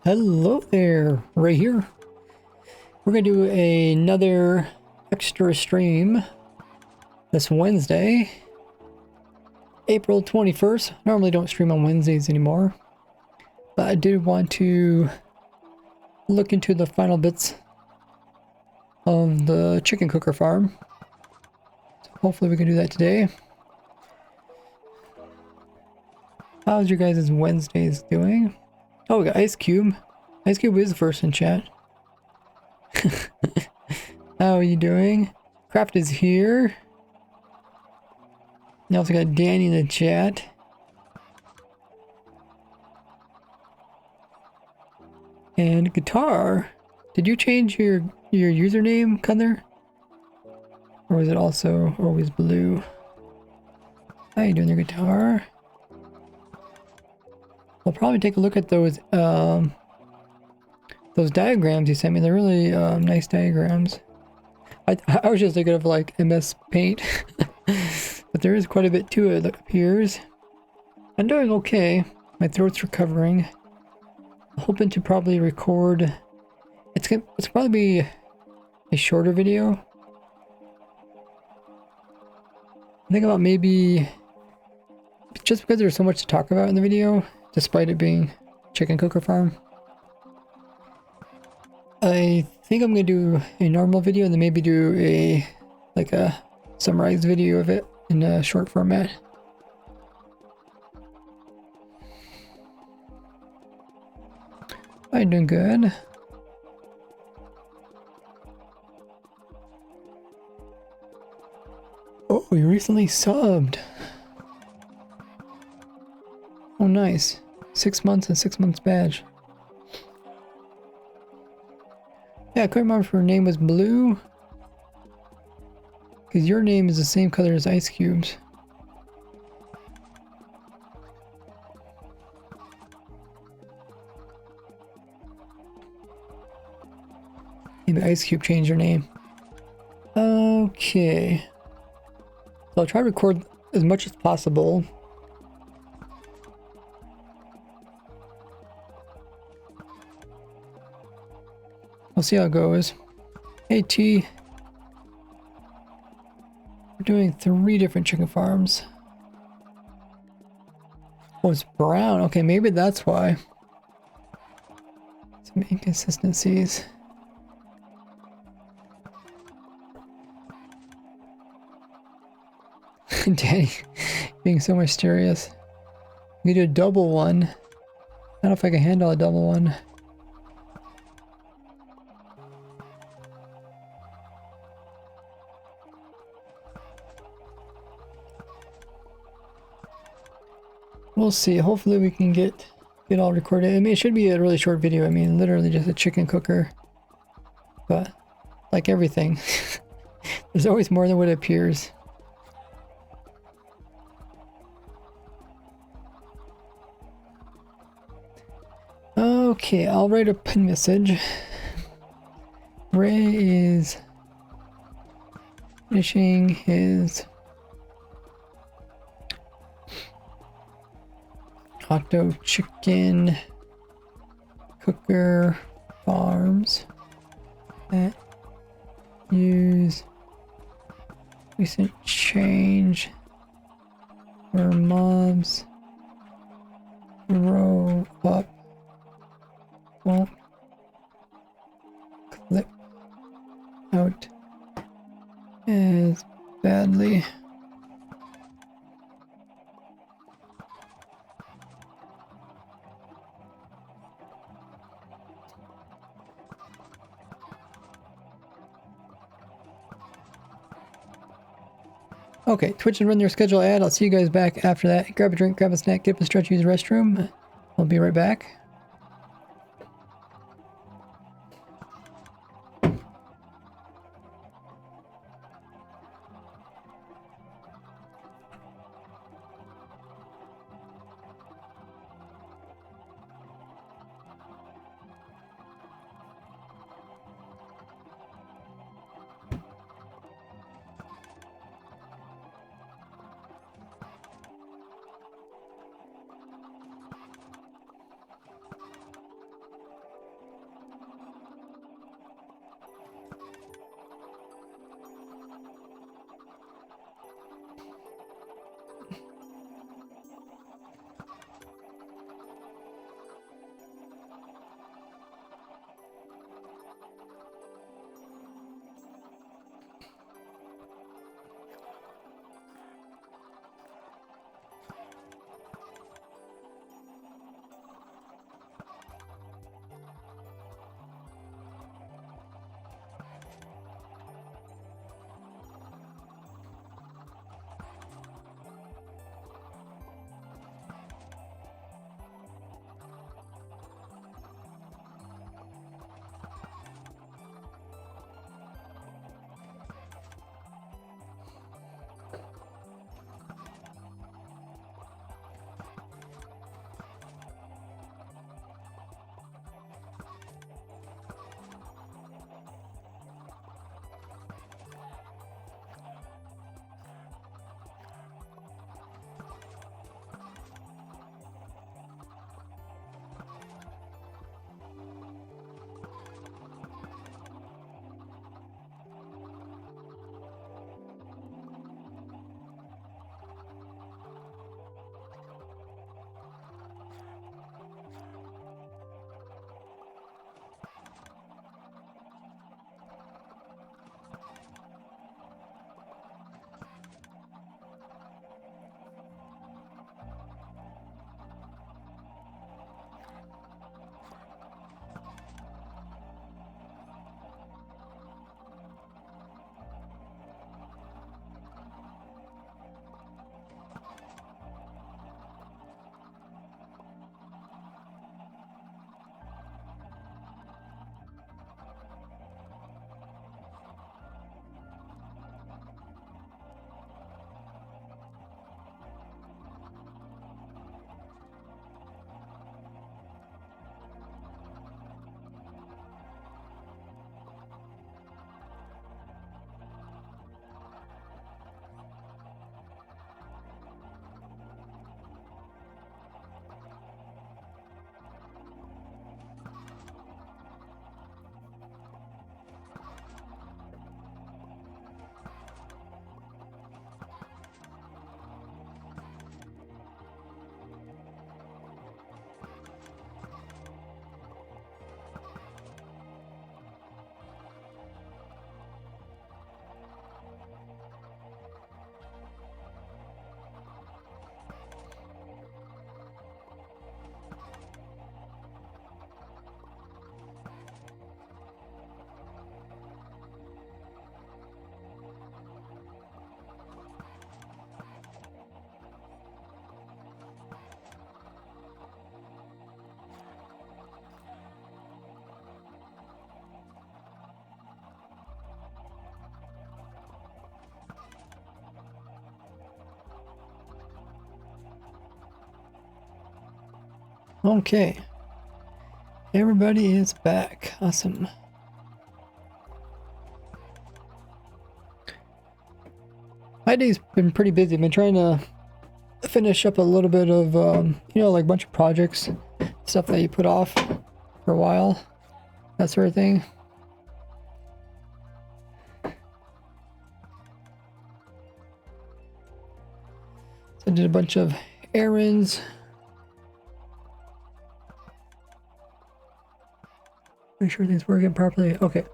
Hello there, right here. We're gonna do another extra stream this Wednesday, April 21st. Normally don't stream on Wednesdays anymore, but I did want to look into the final bits of the chicken cooker farm. So hopefully we can do that today. How's your guys' Wednesdays doing? Oh, we got Ice Cube. Ice Cube is first in chat. How are you doing? Craft is here. You also got Danny in the chat. And Guitar. Did you change your username, Cutler? Or was it also always blue? How you doing there, Guitar? We'll probably take a look at those diagrams you sent me. They're really nice diagrams. I was just thinking of like MS Paint, but there is quite a bit to it that appears. I'm doing okay. My throat's recovering. I'm hoping to probably record. It's probably be a shorter video. I think about maybe just because there's so much to talk about in the video, despite it being chicken cooker farm. I think I'm gonna do a normal video and then maybe do a summarized video of it in a short format. I'm doing good. Oh, you recently subbed. Oh, nice. 6 months and 6 months badge. Yeah, I couldn't remember if her name was Blue. Because your name is the same color as Ice Cube's. Maybe Ice Cube changed your name. Okay. So I'll try to record as much as possible. We'll see how it goes. Hey T. We're doing 3 different chicken farms. Oh, it's brown. Okay, maybe that's why. Some inconsistencies. Danny being so mysterious. We do a double one. I don't know if I can handle a double one. We'll see. Hopefully we can get all recorded. I mean, it should be a really short video. I mean, literally just a chicken cooker. But like everything, there's always more than what appears. Okay, I'll write a pin message. Ray is finishing his Auto Chicken Cooker Farms that use recent change where mobs grow up won't clip out as badly. Okay, Twitch and run your schedule ad. I'll see you guys back after that. Grab a drink, grab a snack, get up and stretch, use the restroom. I'll be right back. Okay. Everybody is back. Awesome. My day's been pretty busy. I've been trying to finish up a little bit of, you know, like a bunch of projects, stuff that you put off for a while, that sort of thing. So I did a bunch of errands. Make sure things working properly. Okay, I'm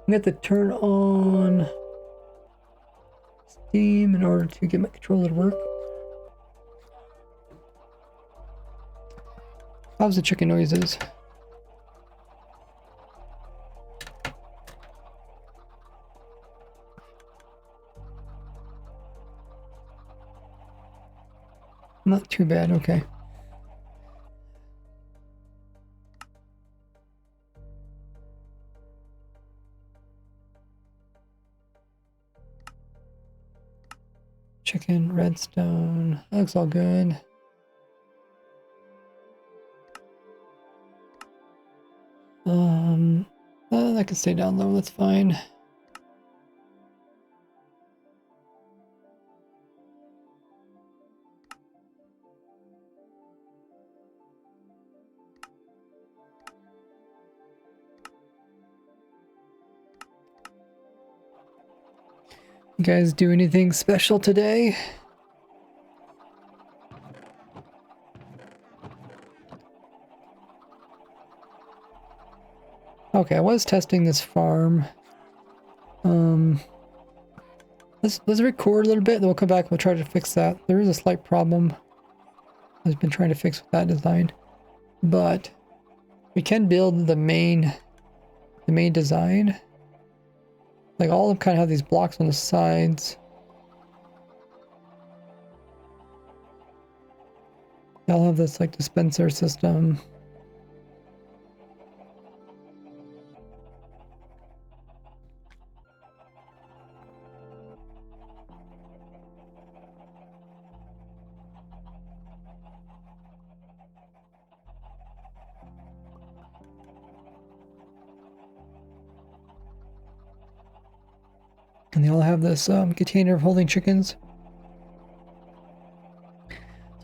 gonna have to turn on Steam in order to get my controller to work. How's the chicken noises? Not too bad, okay. Chicken, redstone, that looks all good. That can stay down low, that's fine. You guys do anything special today? Okay, I was testing this farm. Let's record a little bit, then we'll come back and we'll try to fix that. There is a slight problem I've been trying to fix with that design, but we can build the main design. Like all of them kind of have these blocks on the sides. They all have this like dispenser system. And they all have this container of holding chickens.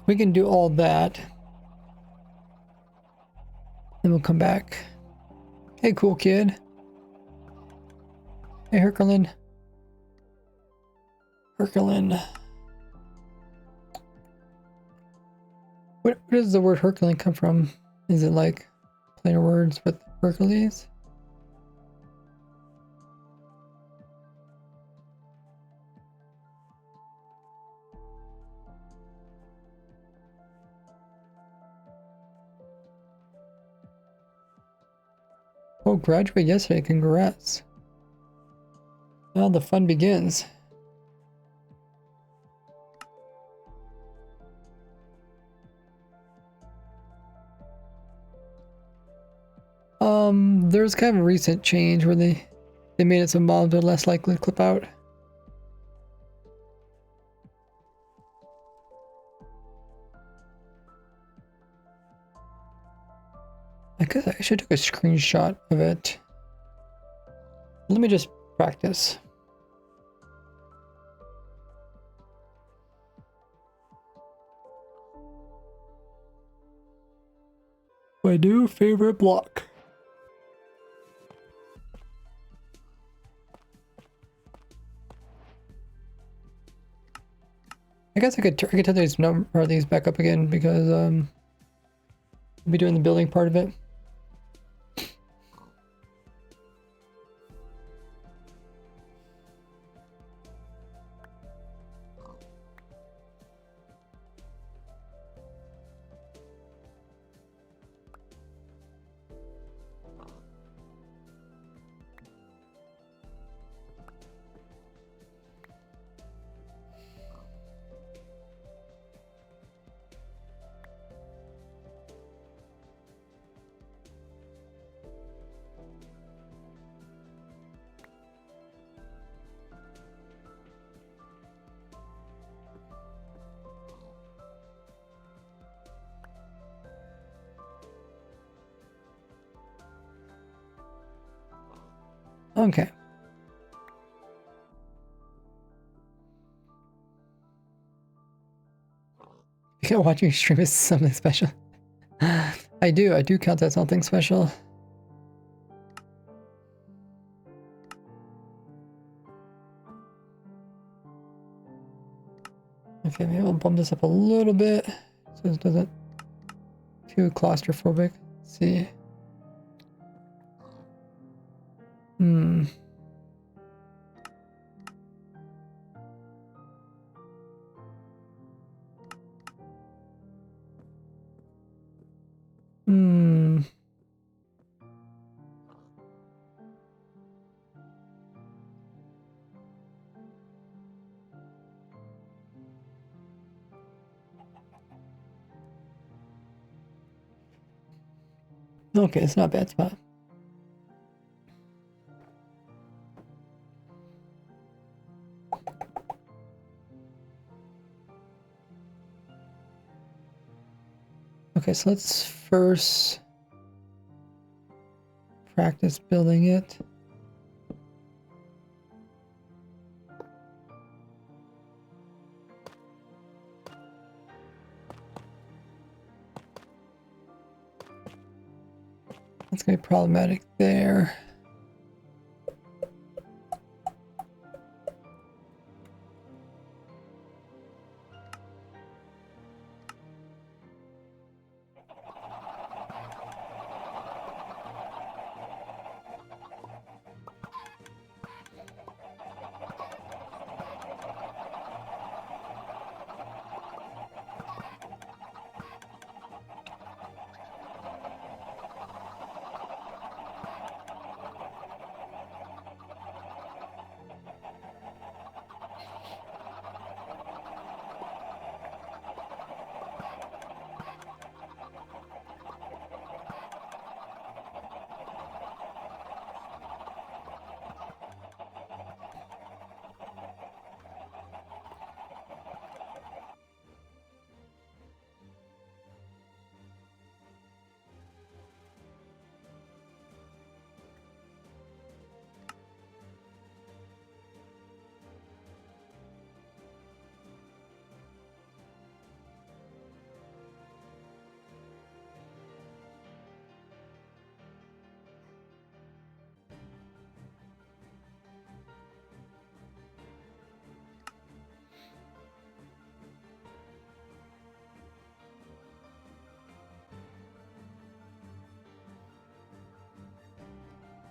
We can do all that. Then we'll come back. Hey, cool kid. Hey, Herculin. Herculin. Where does the word Herculin come from? Is it like play words with Hercules? Oh, graduated yesterday. Congrats. Now the fun begins. There's kind of a recent change where they made it so mobs are less likely to clip out. I guess I should take a screenshot of it. Let me just practice. My new favorite block. I guess I could turn these back up again because I'll be doing the building part of it. Okay. Watching stream is something special. I do count that something special. Okay, maybe I'll bump this up a little bit so it doesn't too claustrophobic. Let's see. Hmm. Hmm. Okay, it's not a bad spot. Okay, so let's first practice building it. That's gonna be problematic there.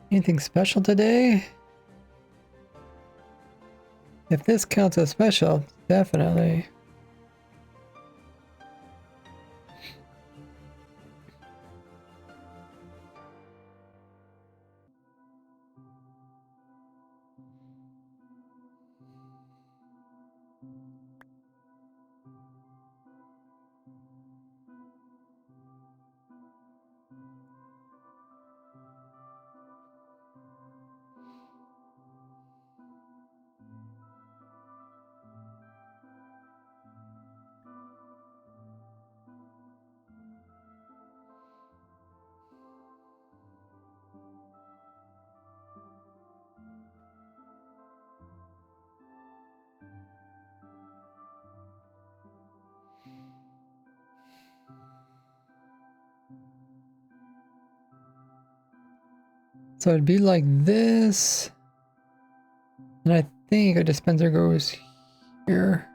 Anything special today? If this counts as special, definitely. So it'd be like this. And I think a dispenser goes here.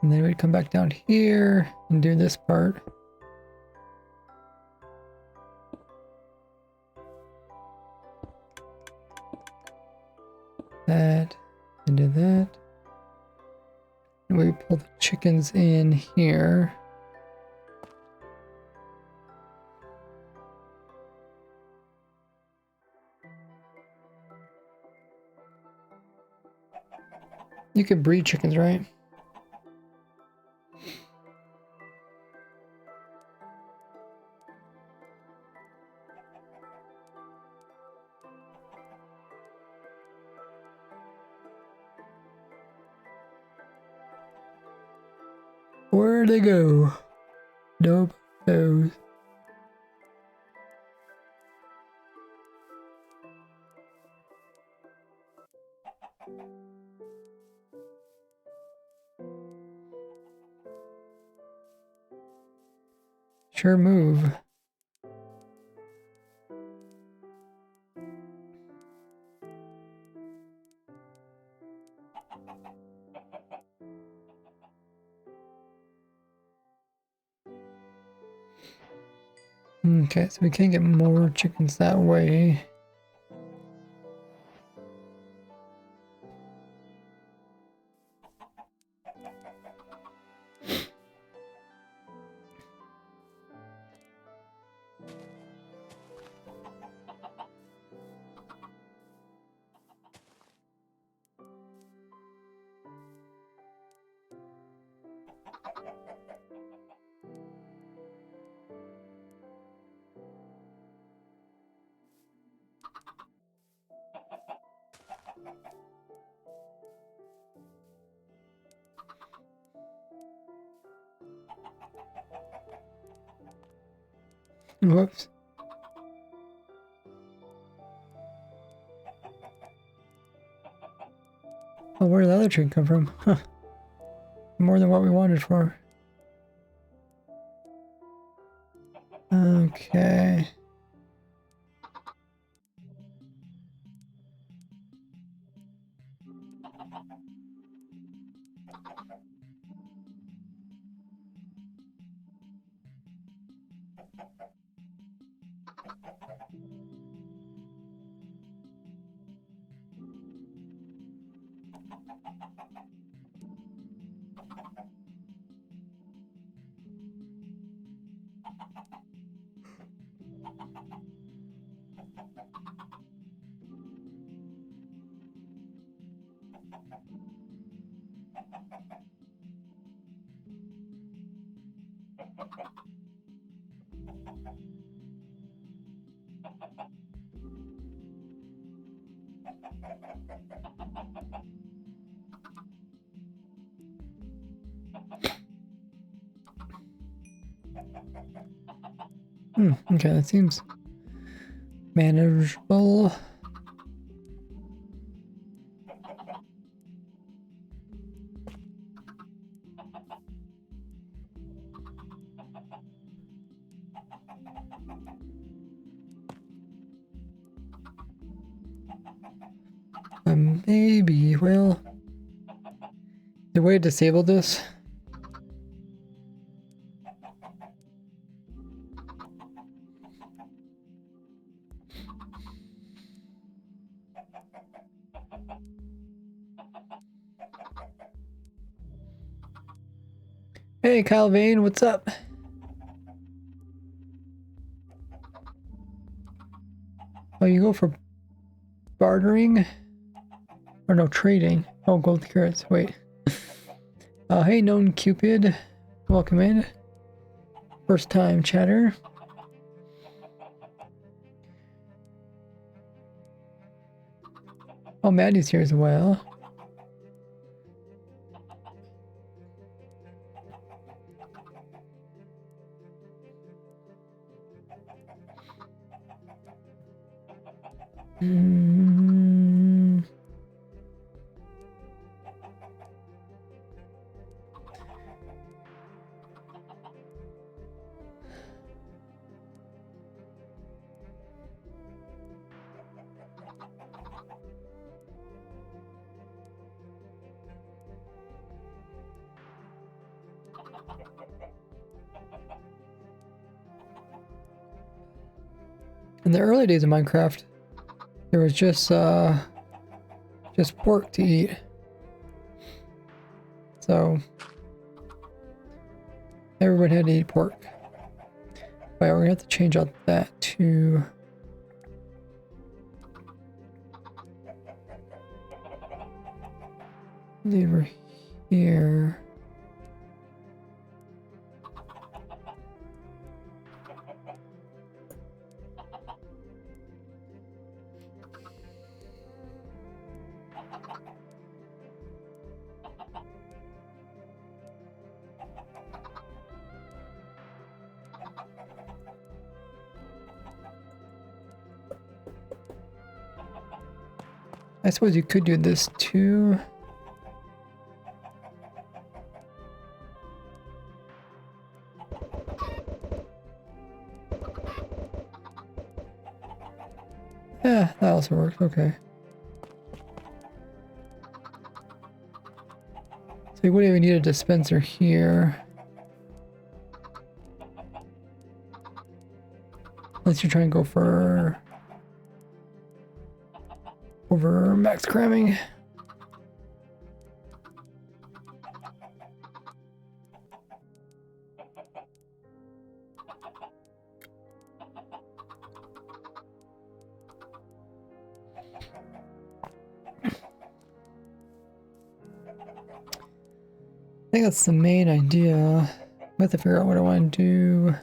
And then we'd come back down here and do this part. That, and do that. And we pull the chickens in here. You can breed chickens, right? Where'd they go? Nope. Those. Sure move. Okay, so we can't get more chickens that way. Whoops. Oh, where did the other chicken come from? Huh. More than what we wanted for. Okay. Okay, that seems manageable. Maybe, well, the way to disable this. Hey, Kyle Vane, what's up? Oh, you go for bartering? Or no, trading. Oh, gold carrots, wait. Hey, known Cupid. Welcome in. First time chatter. Oh, Maddie's here as well. In the early days of Minecraft, there was just pork to eat. So everyone had to eat pork. But we're gonna have to change out that to over here. I suppose you could do this too. Yeah, that also works. Okay. So you wouldn't even need a dispenser here. Unless you're trying to go for over max cramming. I think that's the main idea. I have to figure out what I want to do.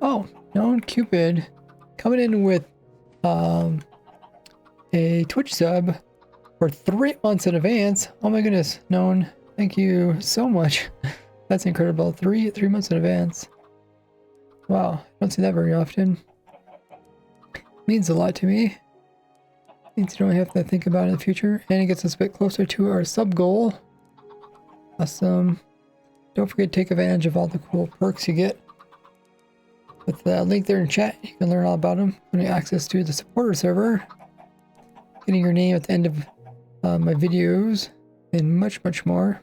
Oh, known Cupid coming in with a Twitch sub for 3 months in advance. Oh my goodness, known. Thank you so much. That's incredible. Three months in advance. Wow, I don't see that very often. Means a lot to me. Means you don't have to think about it in the future. And it gets us a bit closer to our sub goal. Awesome. Don't forget to take advantage of all the cool perks you get. With the link there in chat, you can learn all about them. Getting access to the supporter server. Getting your name at the end of my videos. And much, much more.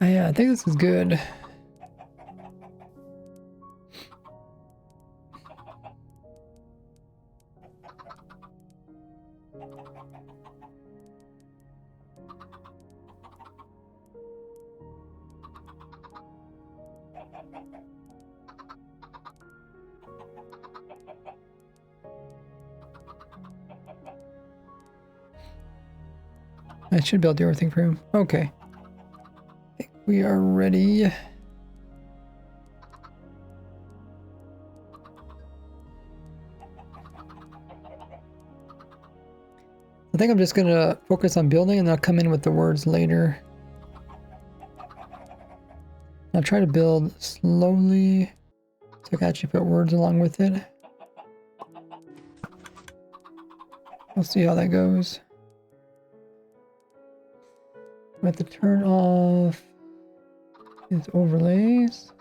Yeah, I think this is good. I should be able to do everything for him. Okay. I think we are ready. I think I'm just gonna focus on building and I'll come in with the words later. I'll try to build slowly so I can actually put words along with it. We'll see how that goes. I have to turn off his overlays.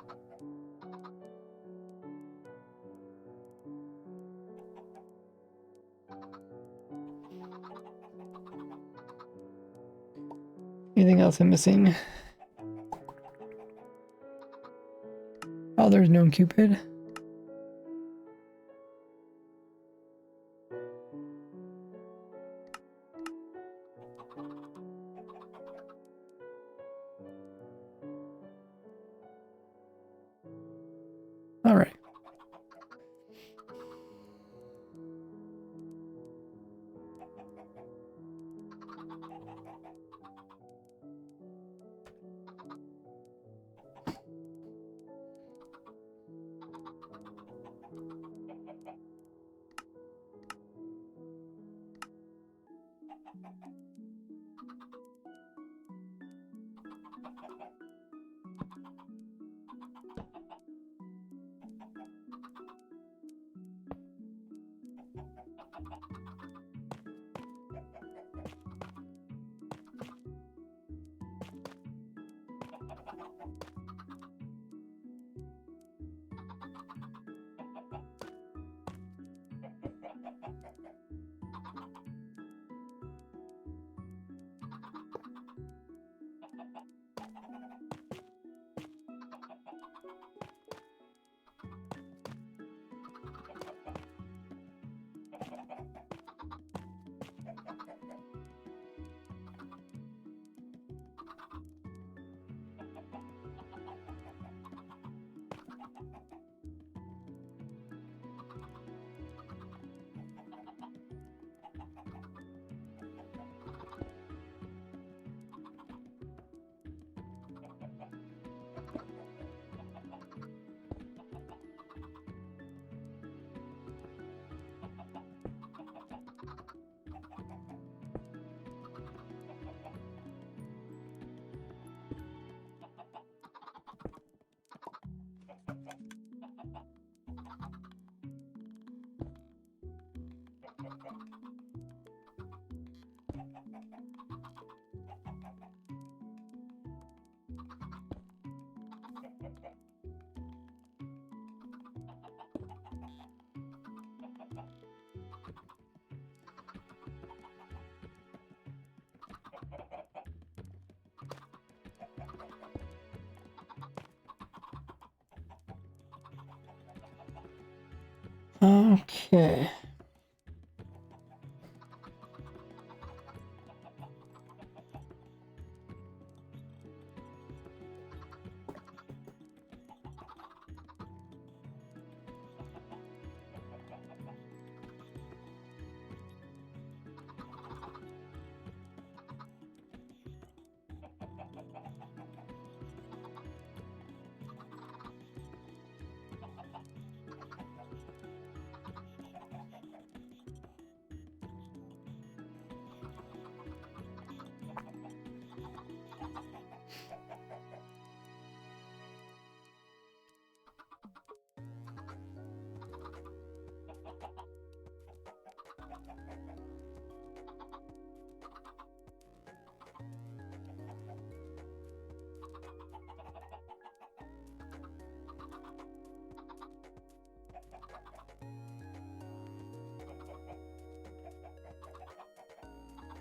Anything else I'm missing? Oh, there's no Cupid. All right. Okay.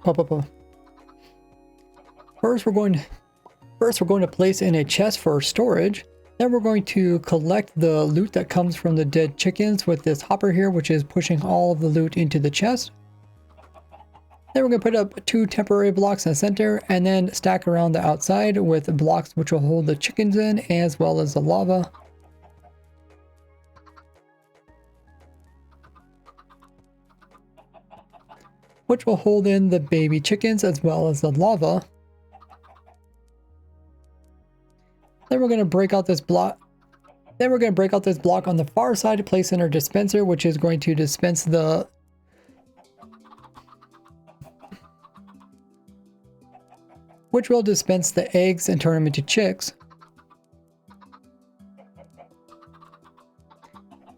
Pop, pop, pop. First, we're going to place in a chest for storage. Then we're going to collect the loot that comes from the dead chickens with this hopper here, which is pushing all of the loot into the chest. Then we're going to put up 2 temporary blocks in the center and then stack around the outside with blocks which will hold the chickens in as well as the lava. Which will hold in the baby chickens as well as the lava. Then we're going to break out this block. Then we're going to break out this block on the far side to place in our dispenser, which is going to dispense the eggs and turn them into chicks.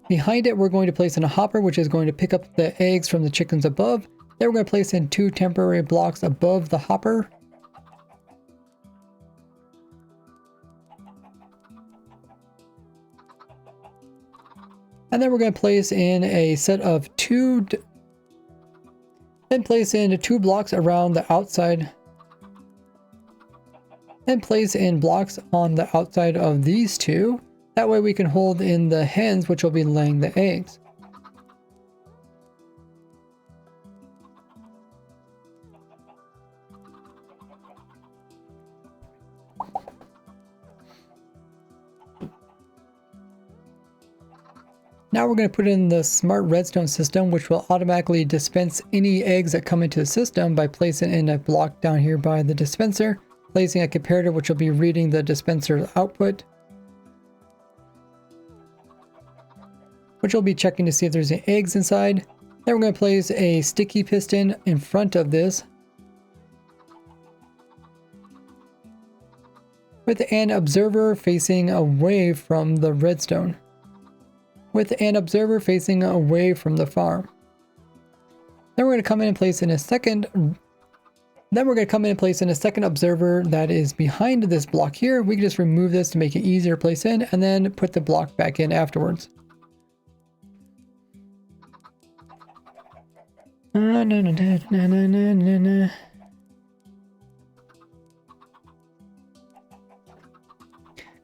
Behind it, we're going to place in a hopper, which is going to pick up the eggs from the chickens above. Then we're going to place in 2 temporary blocks above the hopper. And then we're going to place in a set of 2, then place in 2 blocks around the outside. Then place in blocks on the outside of these 2. That way we can hold in the hens, which will be laying the eggs. Now we're going to put in the smart redstone system, which will automatically dispense any eggs that come into the system by placing in a block down here by the dispenser, placing a comparator which will be reading the dispenser's output, which will be checking to see if there's any eggs inside. Then we're going to place a sticky piston in front of this with an observer facing away from the redstone. With an observer facing away from the farm. Then we're going to come in and place in a second. Then we're going to come in and place in a second observer that is behind this block here. We can just remove this to make it easier to place in, and then put the block back in afterwards.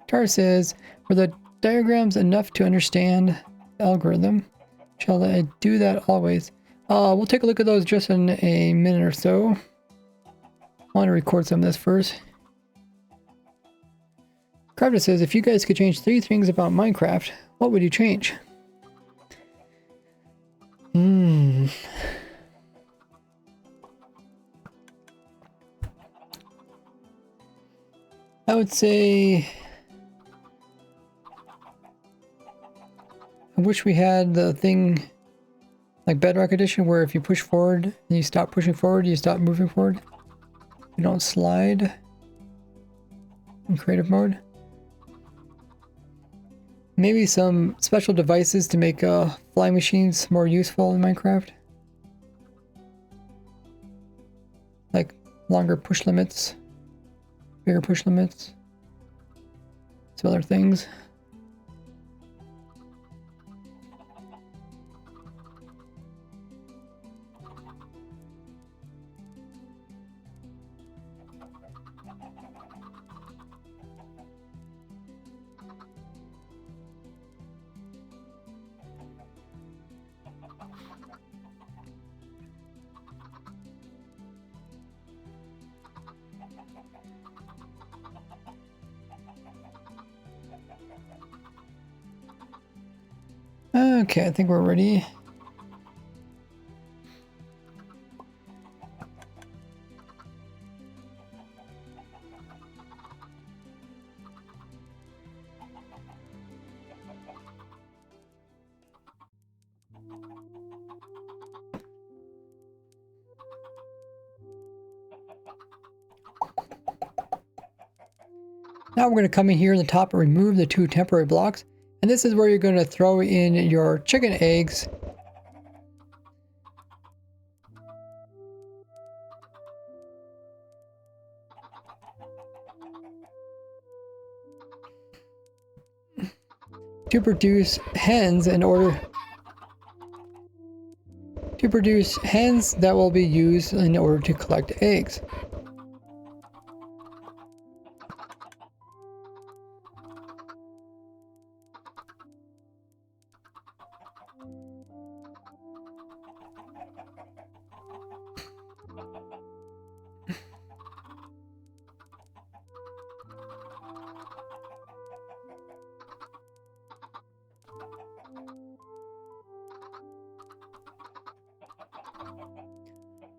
Tar says, for the diagrams enough to understand the algorithm. Shall I do that always? We'll take a look at those just in a minute or so. I want to record some of this first. Crafter says, if you guys could change 3 things about Minecraft, what would you change? I would say I wish we had the thing like Bedrock Edition where if you push forward and you stop pushing forward, you stop moving forward. You don't slide in creative mode. Maybe some special devices to make flying machines more useful in Minecraft. Like longer push limits, bigger push limits, some other things. Okay, I think we're ready. Now we're going to come in here in the top and remove the 2 temporary blocks. And this is where you're going to throw in your chicken eggs. To produce hens that will be used in order to collect eggs.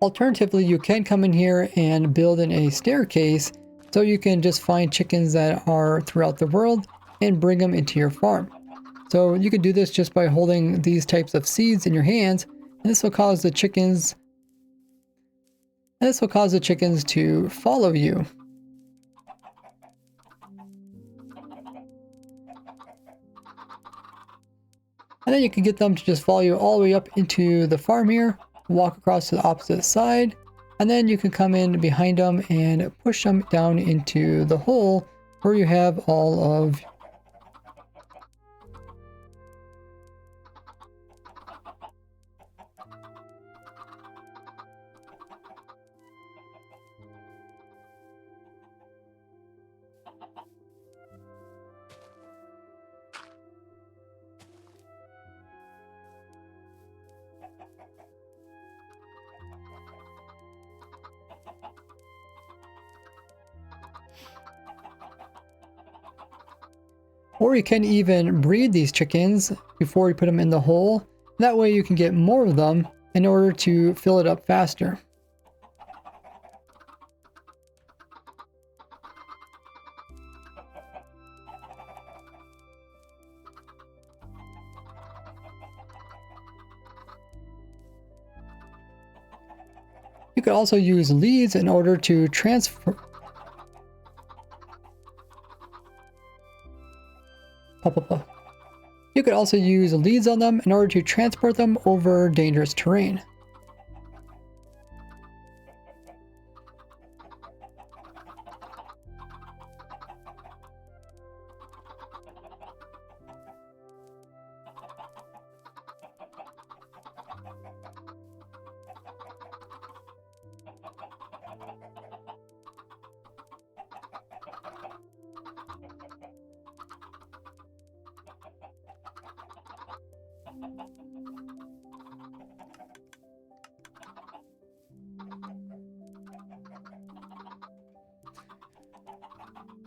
Alternatively, you can come in here and build in a staircase so you can just find chickens that are throughout the world and bring them into your farm. So you can do this just by holding these types of seeds in your hands, and this will cause the chickens to follow you. And then you can get them to just follow you all the way up into the farm here, walk across to the opposite side, and then you can come in behind them and push them down into the hole where you have all of Or you can even breed these chickens before you put them in the hole. That way you can get more of them in order to fill it up faster. You could also use leads in order to transfer. You could also use leads on them in order to transport them over dangerous terrain.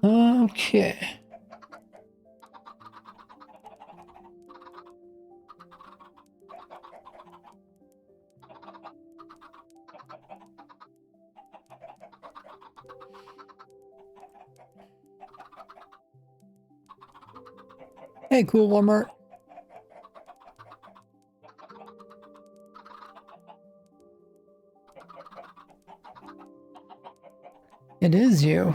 Okay. Hey, cool Walmart. It is you.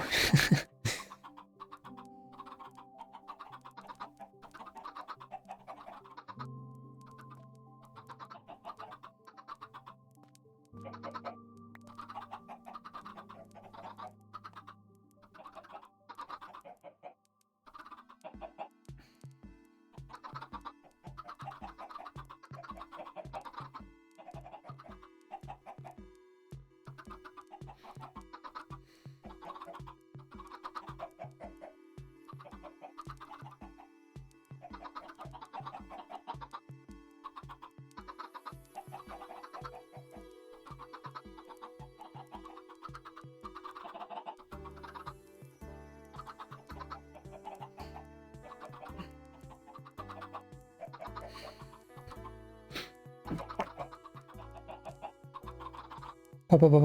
Pop, pop, pop.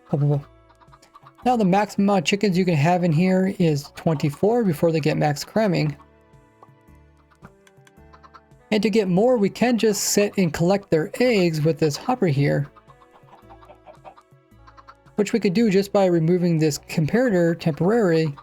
Pop, pop, pop. Now the maximum amount of chickens you can have in here is 24 before they get max cramming. And to get more, we can just sit and collect their eggs with this hopper here. Which we could do just by removing this comparator temporarily.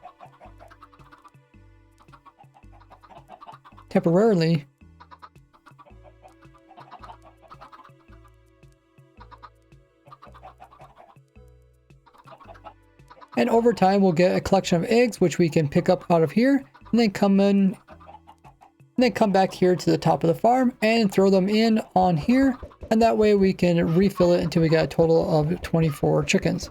And over time, we'll get a collection of eggs, which we can pick up out of here, and then come back here to the top of the farm and throw them in on here. And that way we can refill it until we get a total of 24 chickens.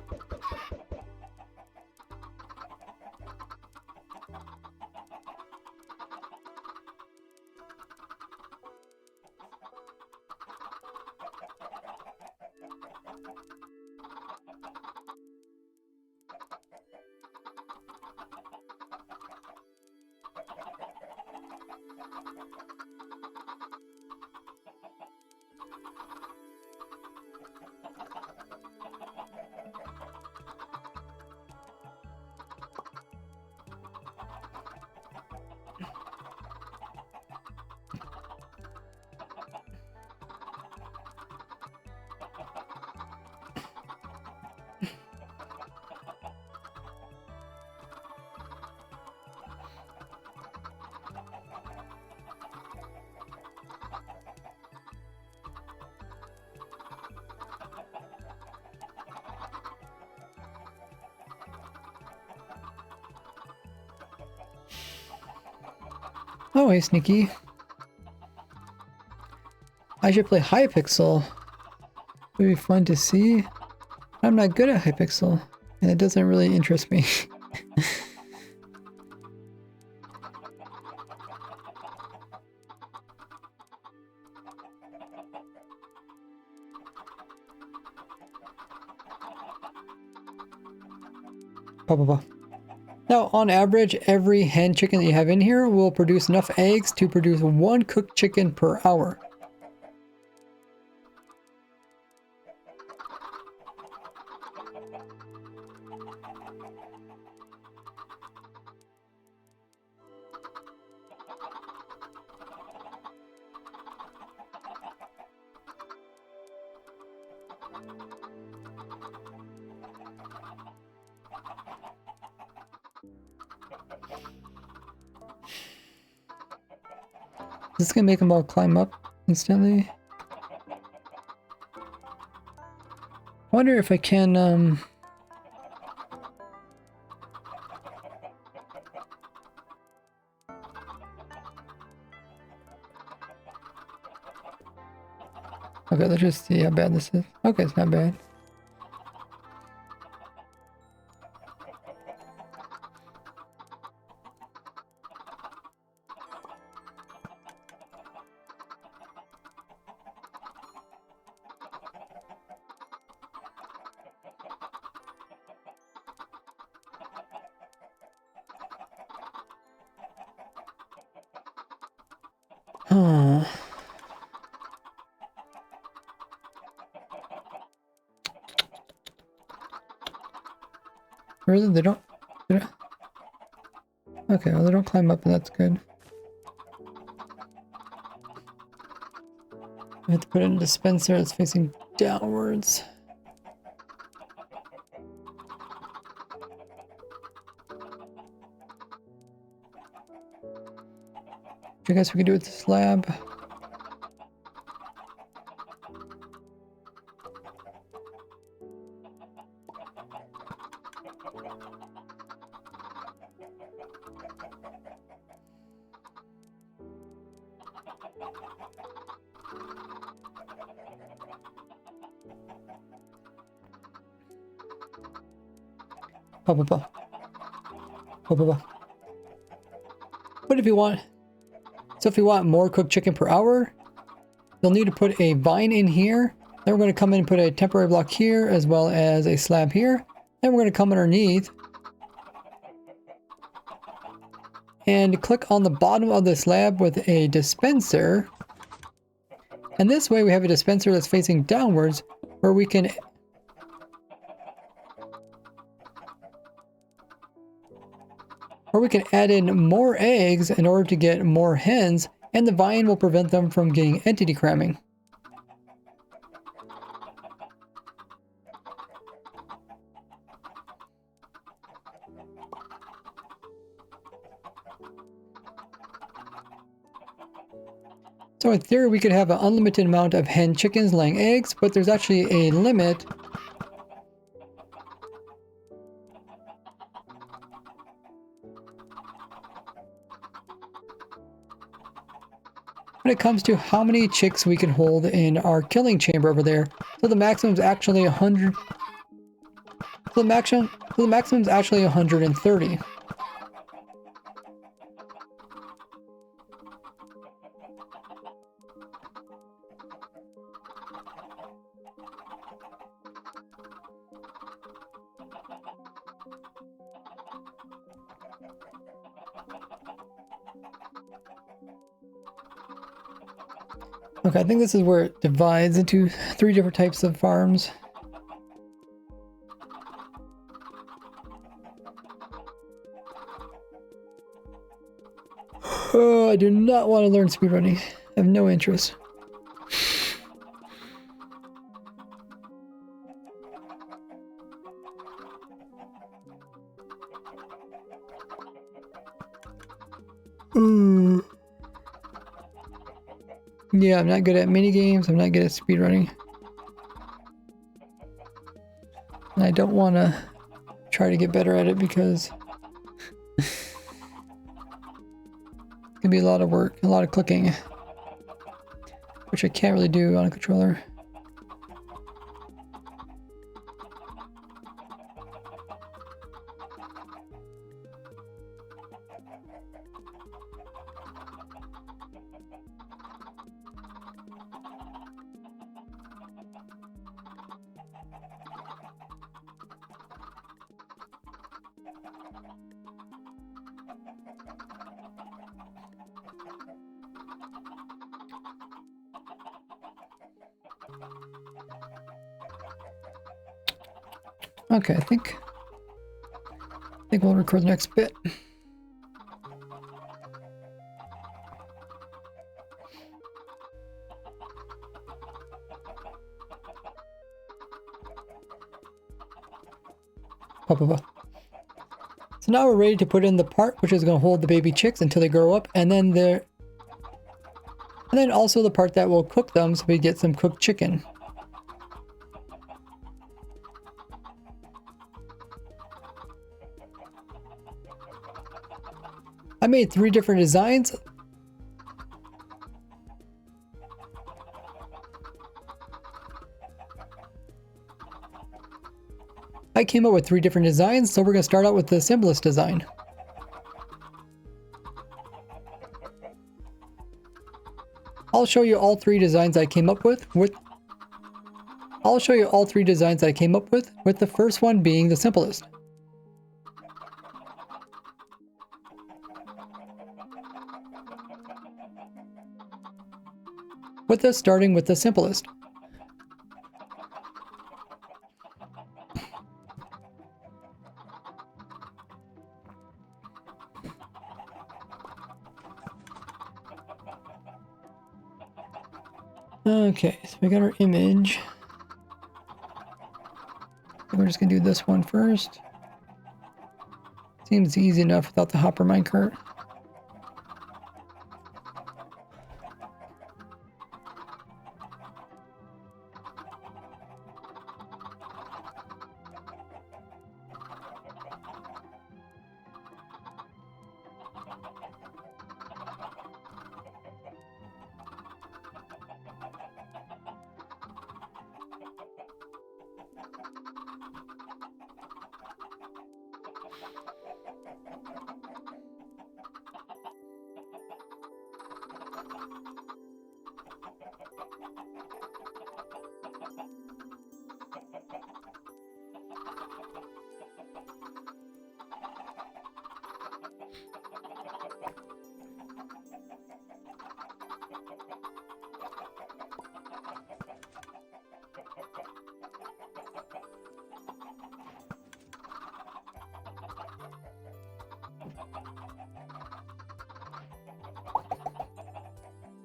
Oh, hey, Sneaky. I should play Hypixel. It would be fun to see. I'm not good at Hypixel, and it doesn't really interest me. Bah, bah, bah. Now, on average, every hen chicken that you have in here will produce enough eggs to produce 1 cooked chicken per hour. Is this gonna make them all climb up instantly? I wonder if I can, okay, let's just see how bad this is. Okay, it's not bad. Oh. Really? They don't... Okay, well, they don't climb up, and that's good. I have to put it in a dispenser that's facing downwards. I guess we can do it with the slab. But if you want, So if you want more cooked chicken per hour, you'll need to put a vine in here. Then we're going to come in and put a temporary block here as well as a slab here. Then we're going to come underneath and click on the bottom of the slab with a dispenser. And this way we have a dispenser that's facing downwards where we can add in more eggs in order to get more hens, and the vine will prevent them from getting entity cramming. So in theory, we could have an unlimited amount of hen chickens laying eggs, but there's actually a limit. When it comes to how many chicks we can hold in our killing chamber over there. So the maximum is actually 100. So the maximum is actually 130. Okay, I think this is where it divides into 3 different types of farms. Oh, I do not want to learn speedrunning. I have no interest. Yeah, I'm not good at mini games. I'm not good at speedrunning. And I don't want to try to get better at it because it's gonna be a lot of work, a lot of clicking, which I can't really do on a controller. Okay, I think we'll record the next bit. So now we're ready to put in the part which is going to hold the baby chicks until they grow up, and then also the part that will cook them so we get some cooked chicken. I made 3 different designs. I came up with 3 different designs, so we're going to start out with the simplest design. I'll show you all 3 designs I came up with with the first one being the simplest. With us starting with the simplest. Okay, so we got our image. We're just gonna do this one first. Seems easy enough without the hopper minecart.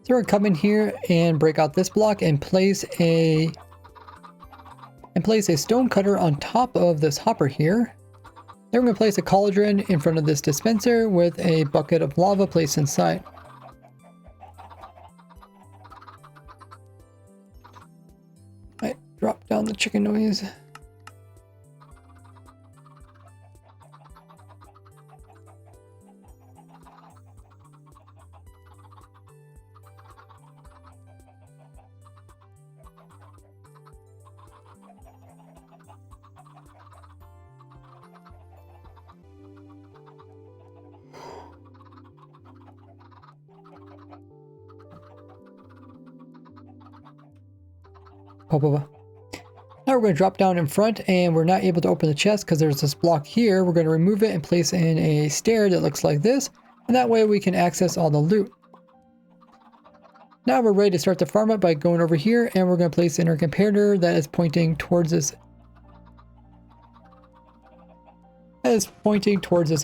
So we're gonna come in here and break out this block and place a stone cutter on top of this hopper here. Then we're gonna place a cauldron in front of this dispenser with a bucket of lava placed inside. Might drop down the chicken noise. Now we're going to drop down in front, and we're not able to open the chest because there's this block here. We're going to remove it and place in a stair that looks like this, and that way we can access all the loot. Now we're ready to start the farm up by going over here, and we're going to place in our comparator that is pointing towards this.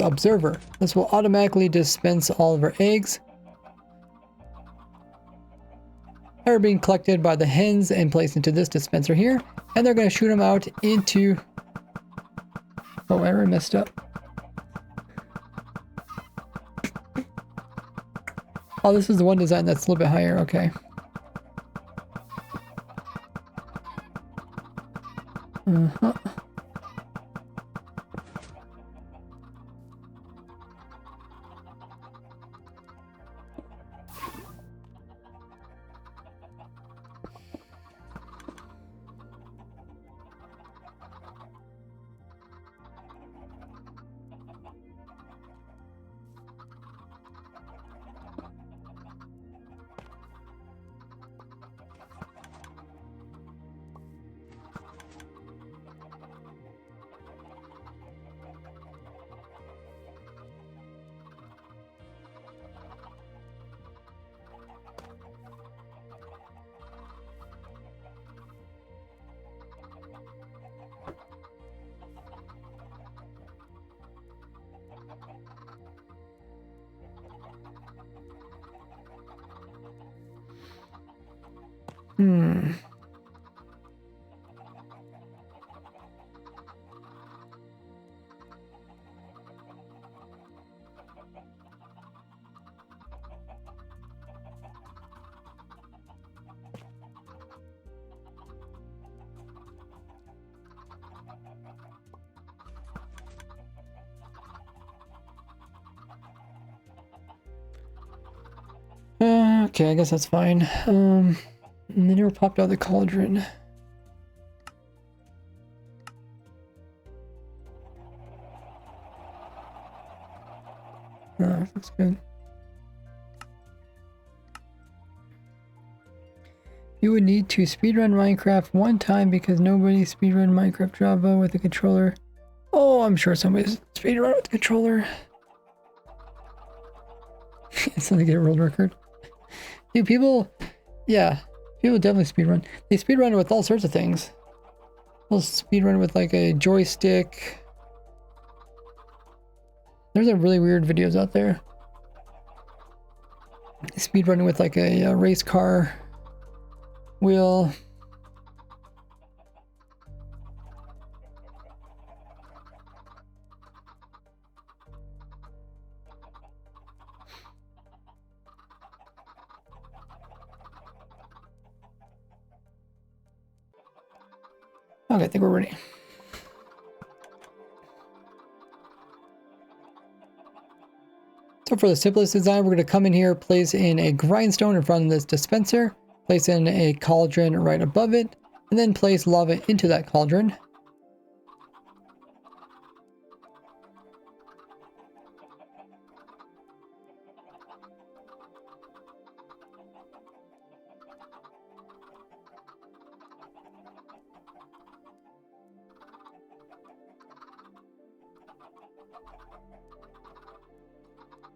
Observer. This will automatically dispense all of our eggs that are being collected by the hens and placed into this dispenser here, and they're going to shoot them out into... Oh, I already messed up. Oh, this is the one design that's a little bit higher. Okay. Okay, I guess that's fine. And they never popped out of the cauldron. Oh, looks good. You would need to speedrun Minecraft one time because nobody speedrun Minecraft Java with a controller. Oh, I'm sure somebody's speedrun with the controller. It's gonna get a world record. Dude, people definitely speedrun. They speedrun with all sorts of things. They'll speedrun with like a joystick. There's some really weird videos out there. Speedrunning with like a race car wheel. Okay, I think we're ready. So for the simplest design, we're going to come in here, place in a grindstone in front of this dispenser, place in a cauldron right above it, and then place lava into that cauldron.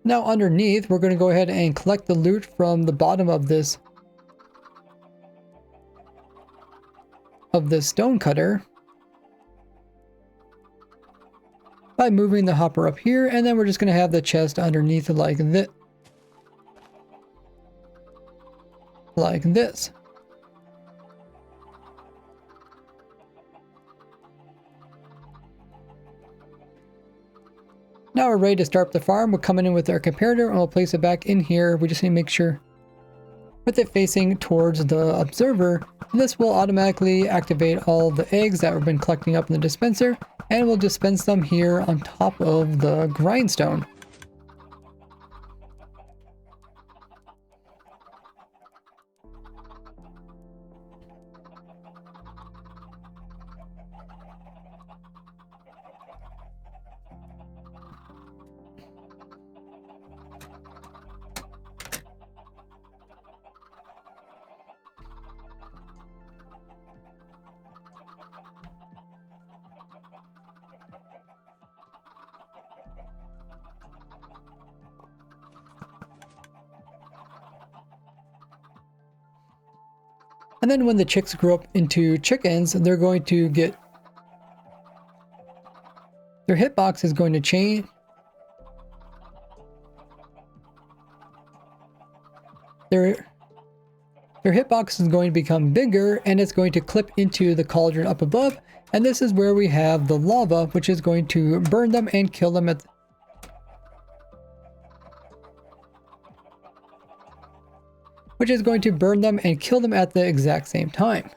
Now underneath, we're going to go ahead and collect the loot from the bottom of this stone cutter by moving the hopper up here, and then we're just going to have the chest underneath like this. like this. Now we're ready to start up the farm. We're coming in with our comparator and we'll place it back in here. We just need to make sure with it facing towards the observer. This will automatically activate all the eggs that we've been collecting up in the dispenser, and we'll dispense them here on top of the grindstone. And then when the chicks grow up into chickens, they're going to get... their hitbox is going to change. Their hitbox is going to become bigger, and it's going to clip into the cauldron up above. And this is where we have the lava, which is going to burn them and kill them at... which is going to burn them and kill them at the exact same time.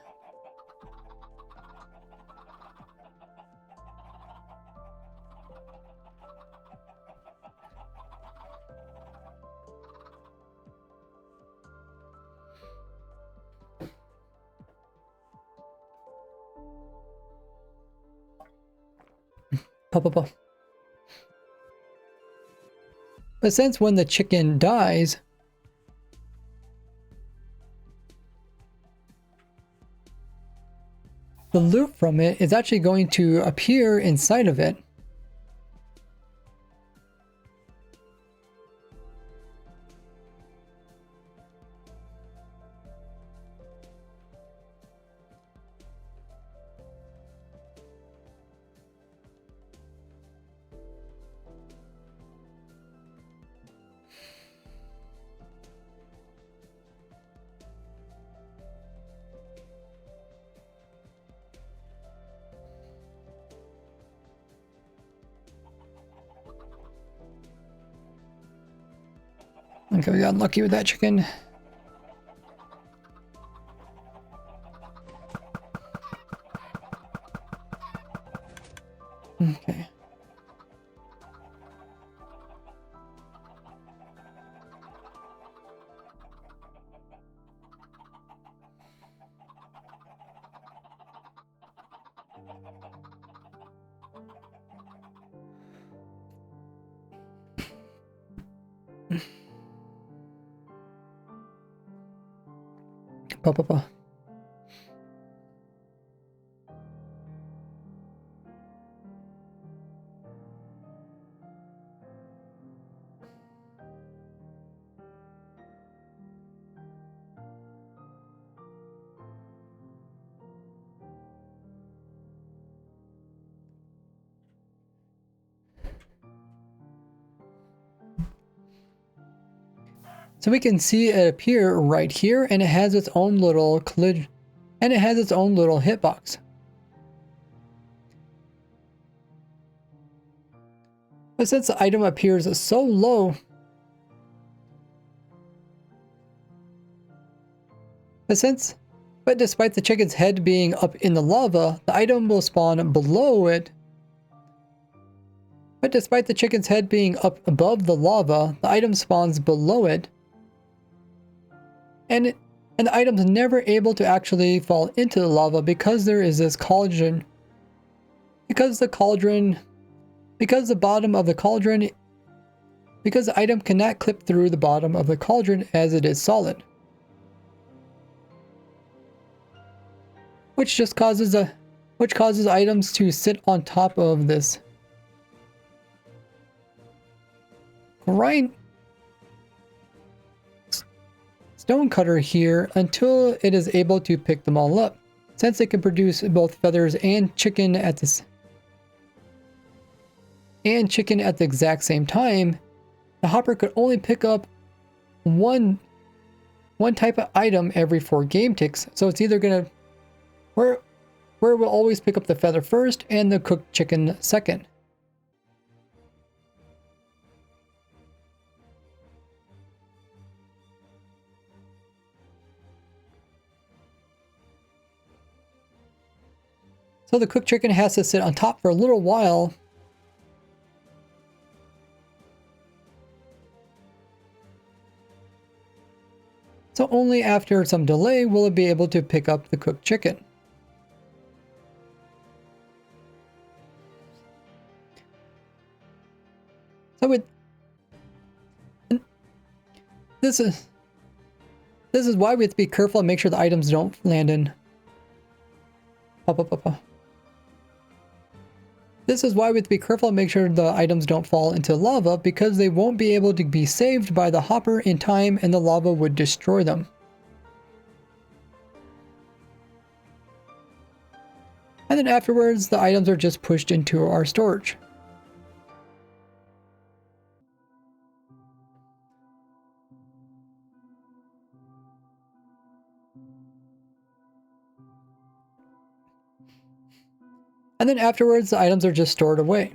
But since when the chicken dies, the loot from it is actually going to appear inside of it. Okay, we got lucky with that chicken. Okay. Ba. So we can see it appear right here, and it has its own little collision, and it has its own little hitbox. But since the item appears so low, but despite the chicken's head being up in the lava, the item will spawn below it. But despite the chicken's head being up above the lava, the item spawns below it. And the item's never able to actually fall into the lava because there is this cauldron. Because the bottom of the cauldron, because the item cannot clip through the bottom of the cauldron as it is solid. Which causes items to sit on top of this stone cutter here until it is able to pick them all up. Since it can produce both feathers and chicken at the exact same time, the hopper could only pick up one one type of item every 4 game ticks. So it's either gonna where we'll always pick up the feather first and the cooked chicken second. So the cooked chicken has to sit on top for a little while. So only after some delay will it be able to pick up the cooked chicken. So this is why we have to be careful and make sure the items don't land in. This is why we have to be careful and make sure the items don't fall into lava, because they won't be able to be saved by the hopper in time and the lava would destroy them. And then afterwards, the items are just pushed into our storage. And then afterwards, the items are just stored away.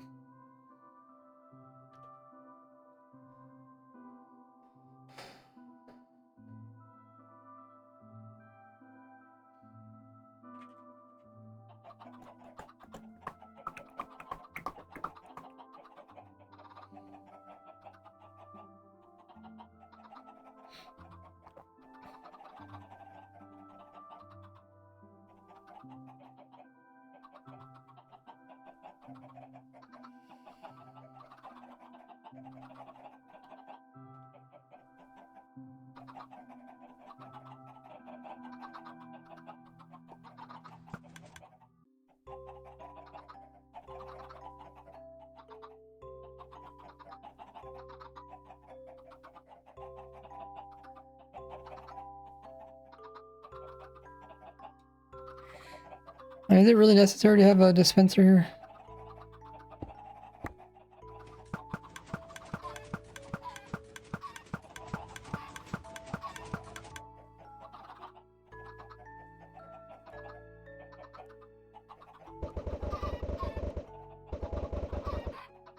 Is it really necessary to have a dispenser here?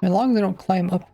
As long as they don't climb up.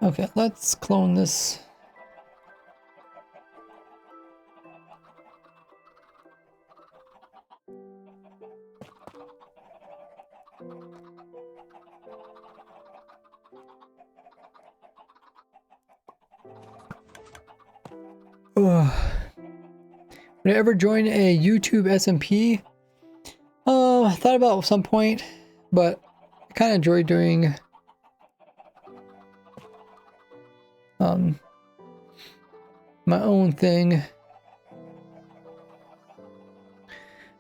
Okay, let's clone this. Would I ever join a YouTube SMP? I thought about at some point, but I kind of enjoy doing my own thing.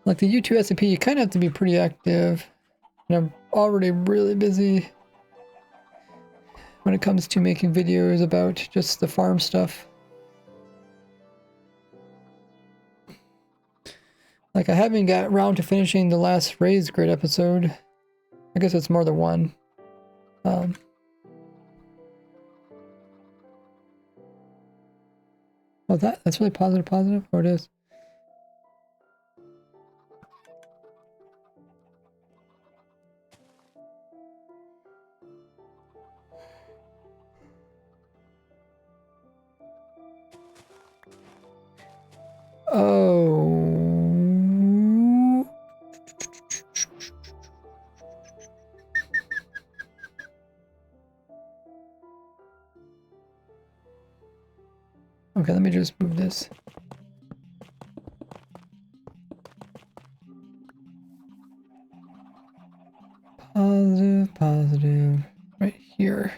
Like the YouTube SMP, you kind of have to be pretty active, and I'm already really busy when it comes to making videos about just the farm stuff. Like, I haven't got around to finishing the last Raised Grid episode. I guess it's more than one. Oh, that's really positive. Oh, it is. Oh. Okay, let me just move this. Positive, positive, right here.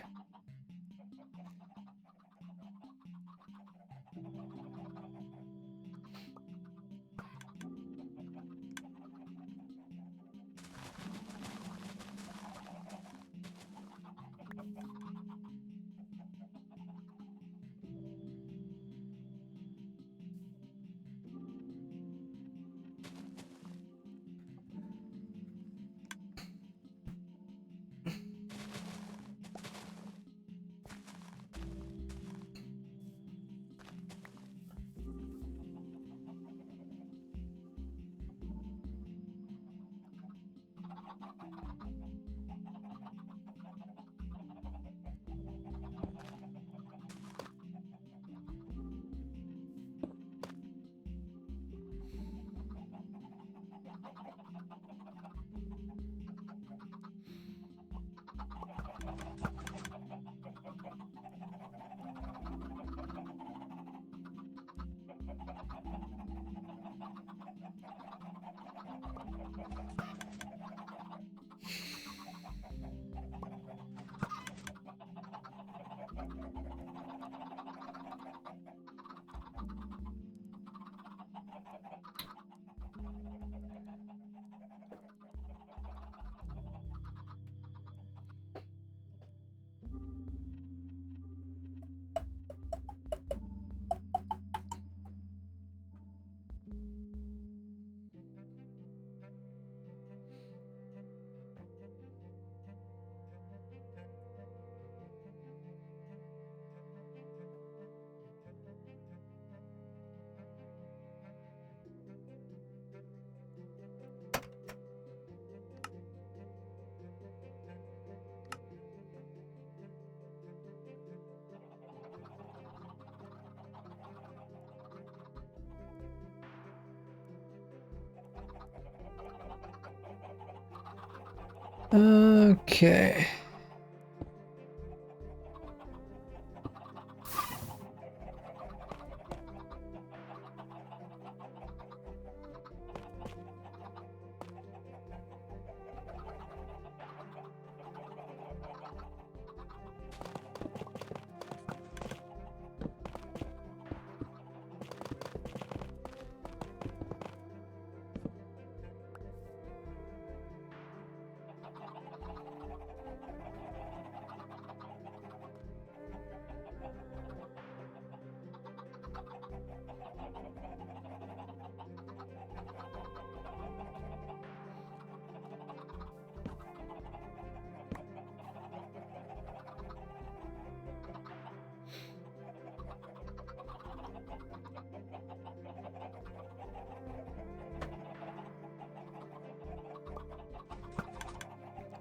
Okay.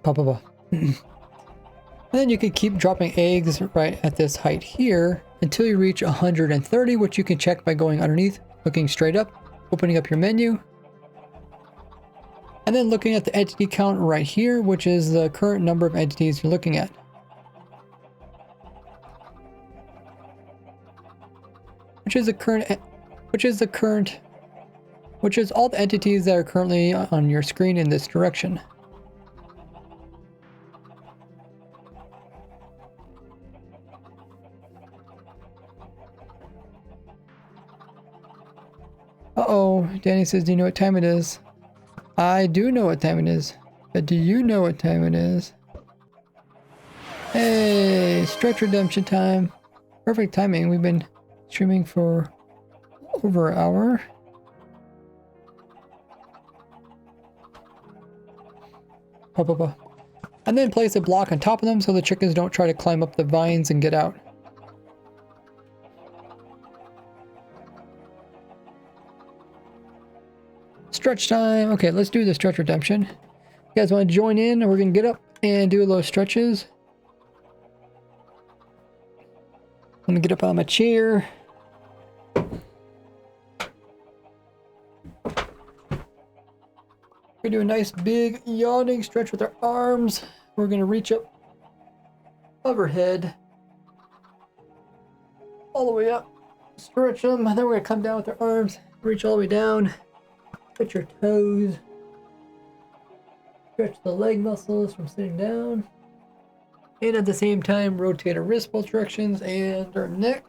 Pop, pop, pop. And then you can keep dropping eggs right at this height here until you reach 130, which you can check by going underneath, looking straight up, opening up your menu, and then looking at the entity count right here, which is the current number of entities you're looking at. Which is all the entities that are currently on your screen in this direction. Uh-oh, Danny says, do you know what time it is? I do know what time it is, but do you know what time it is? Hey, stretch redemption time. Perfect timing. We've been streaming for over an hour. Pop, pop, pop. And then place a block on top of them so the chickens don't try to climb up the vines and get out. Stretch time. Okay, let's do the stretch redemption. You guys want to join in? We're going to get up and do those stretches. I'm going to get up on my chair. We do a nice big yawning stretch with our arms. We're going to reach up overhead all the way up, stretch them, and then we're going to come down with our arms, reach all the way down, touch your toes, stretch the leg muscles from sitting down, and at the same time rotate our wrist both directions and our neck.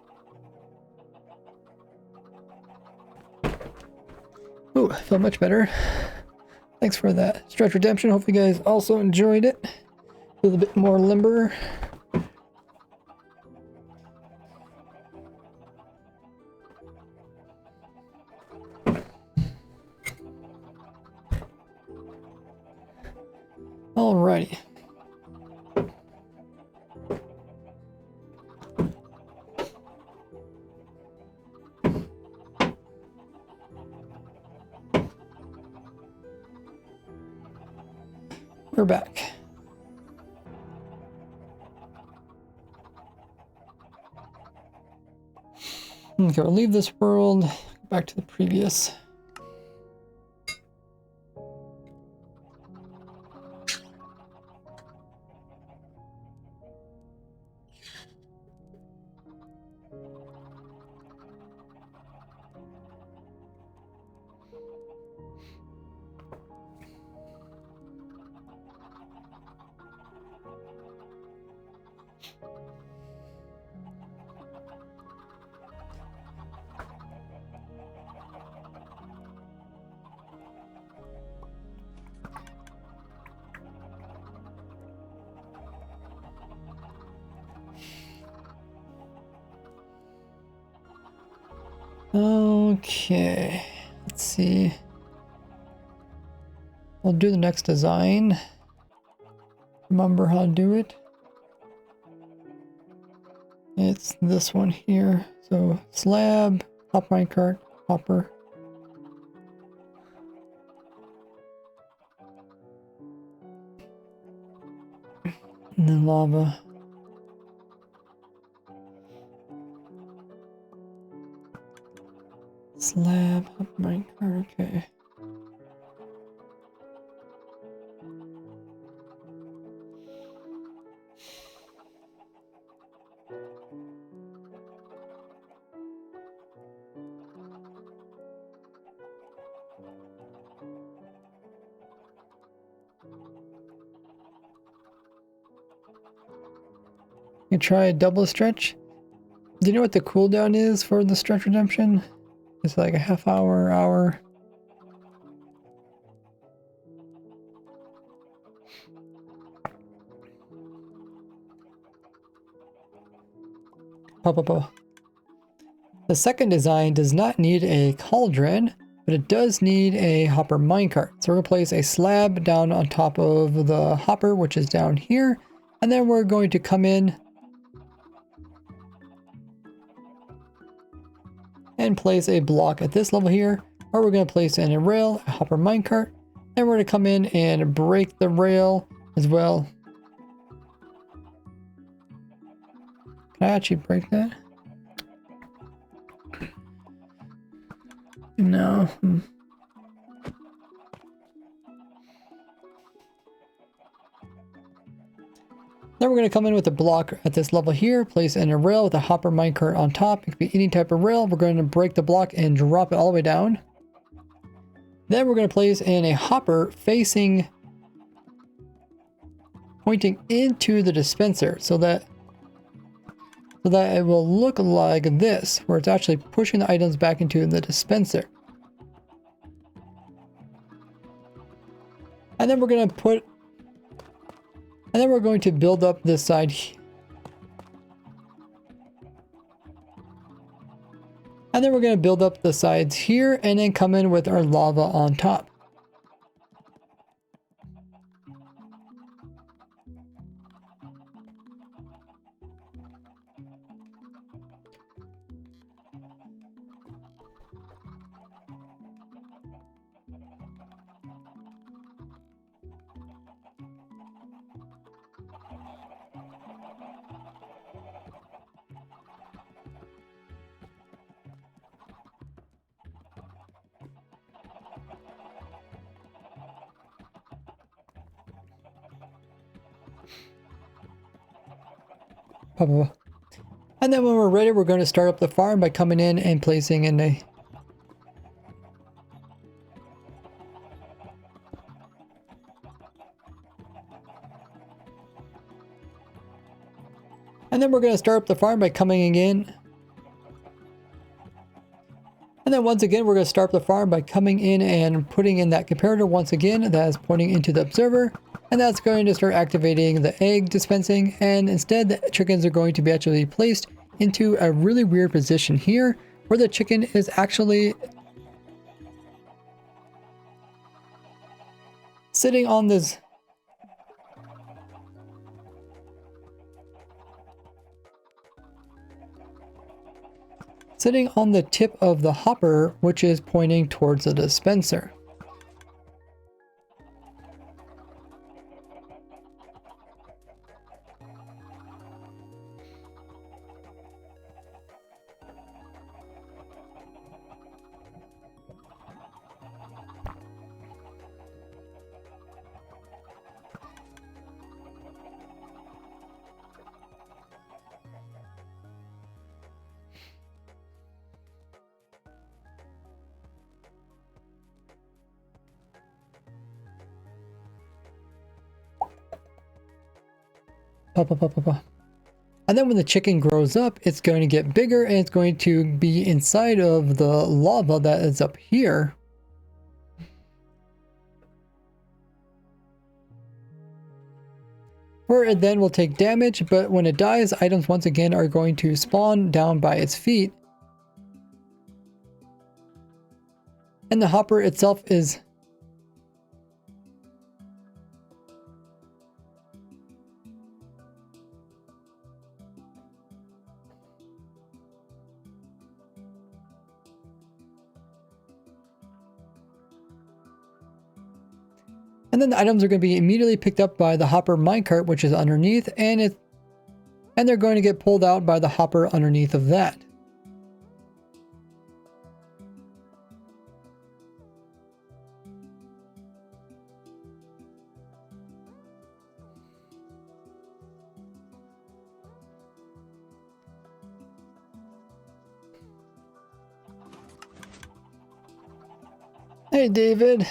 Ooh, I feel much better. Thanks for that stretch redemption. Hope you guys also enjoyed it. A little bit more limber. Alrighty. We're back. Okay, we'll leave this world, go back to the previous. Okay, let's see. I'll do the next design. Remember how to do it. It's this one here. So slab, hop minecart, hopper. And then lava. Slab, hop minecart, okay. You try a double stretch. Do you know what the cooldown is for the stretch redemption? It's like a half hour, hour. The second design does not need a cauldron, but it does need a hopper minecart. So we're going to place a slab down on top of the hopper, which is down here. And then we're going to come in and place a block at this level here, or we're going to place in a rail, a hopper minecart, and we're going to come in and break the rail as well. Can I actually break that? No. Then we're going to come in with a block at this level here, place in a rail with a hopper minecart on top. It could be any type of rail. We're going to break the block and drop it all the way down. Then we're going to place in a hopper pointing into the dispenser so that it will look like this, where it's actually pushing the items back into the dispenser. And then we're going to build up this side. And then we're going to build up the sides here and then come in with our lava on top. Pop, pop, pop. And then when we're ready, we're going to start up the farm by coming in and placing in a... And then we're going to start up the farm by coming in. And then once again, we're going to start up the farm by coming in and putting in that comparator once again. That is pointing into the observer. And that's going to start activating the egg dispensing. And instead, the chickens are going to be actually placed into a really weird position here, where the chicken is actually sitting on this... sitting on the tip of the hopper, which is pointing towards the dispenser. Pop, pop, pop, pop, pop. And then when the chicken grows up, it's going to get bigger and it's going to be inside of the lava that is up here. Where it then will take damage, but when it dies, items once again are going to spawn down by its feet. And the hopper itself is... And then the items are going to be immediately picked up by the hopper minecart, which is underneath, and they're going to get pulled out by the hopper underneath of that. Hey, David.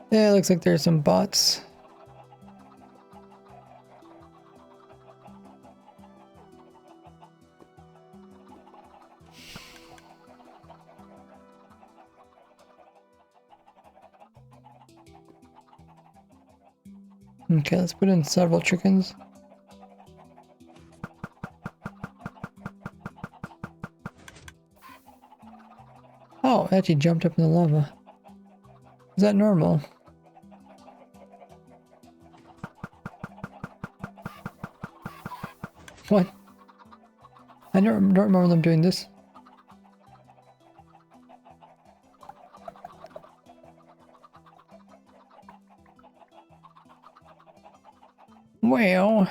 Yeah, it looks like there's some bots. Okay, let's put in several chickens. Oh, it actually jumped up in the lava. Is that normal? What? I don't remember them doing this. Well...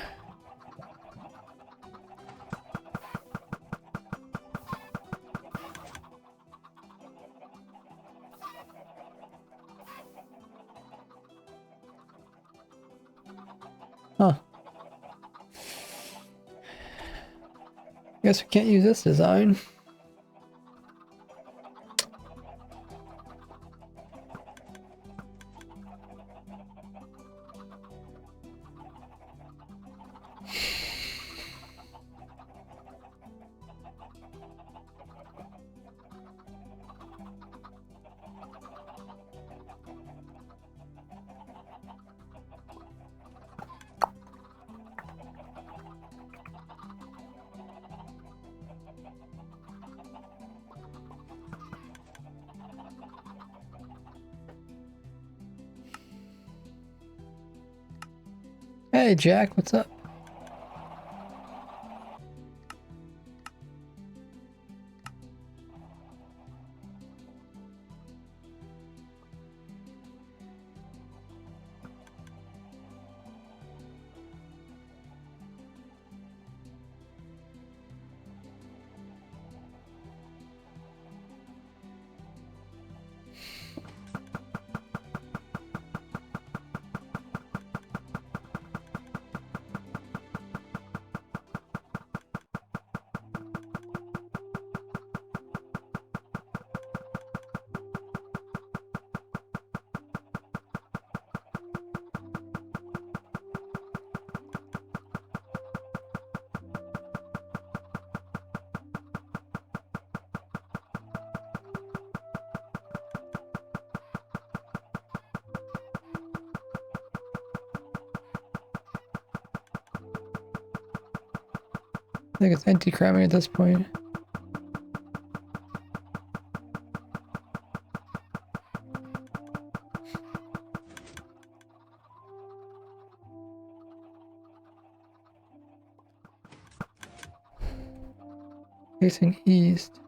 Huh. Guess we can't use this design. Hey Jack, what's up? I think it's anti-cramming at this point. Facing east.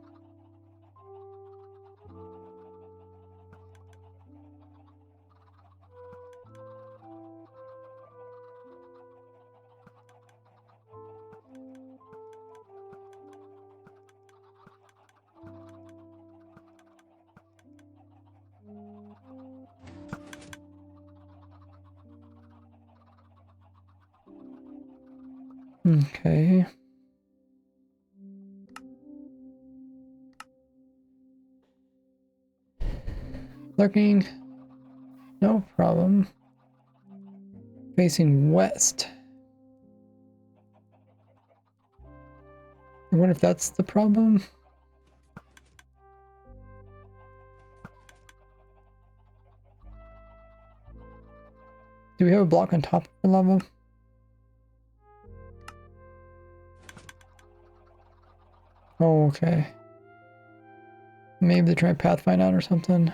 Okay. Lurking. No problem. Facing west. I wonder if that's the problem. Do we have a block on top of the lava? Oh, okay. Maybe they're trying to pathfind out or something.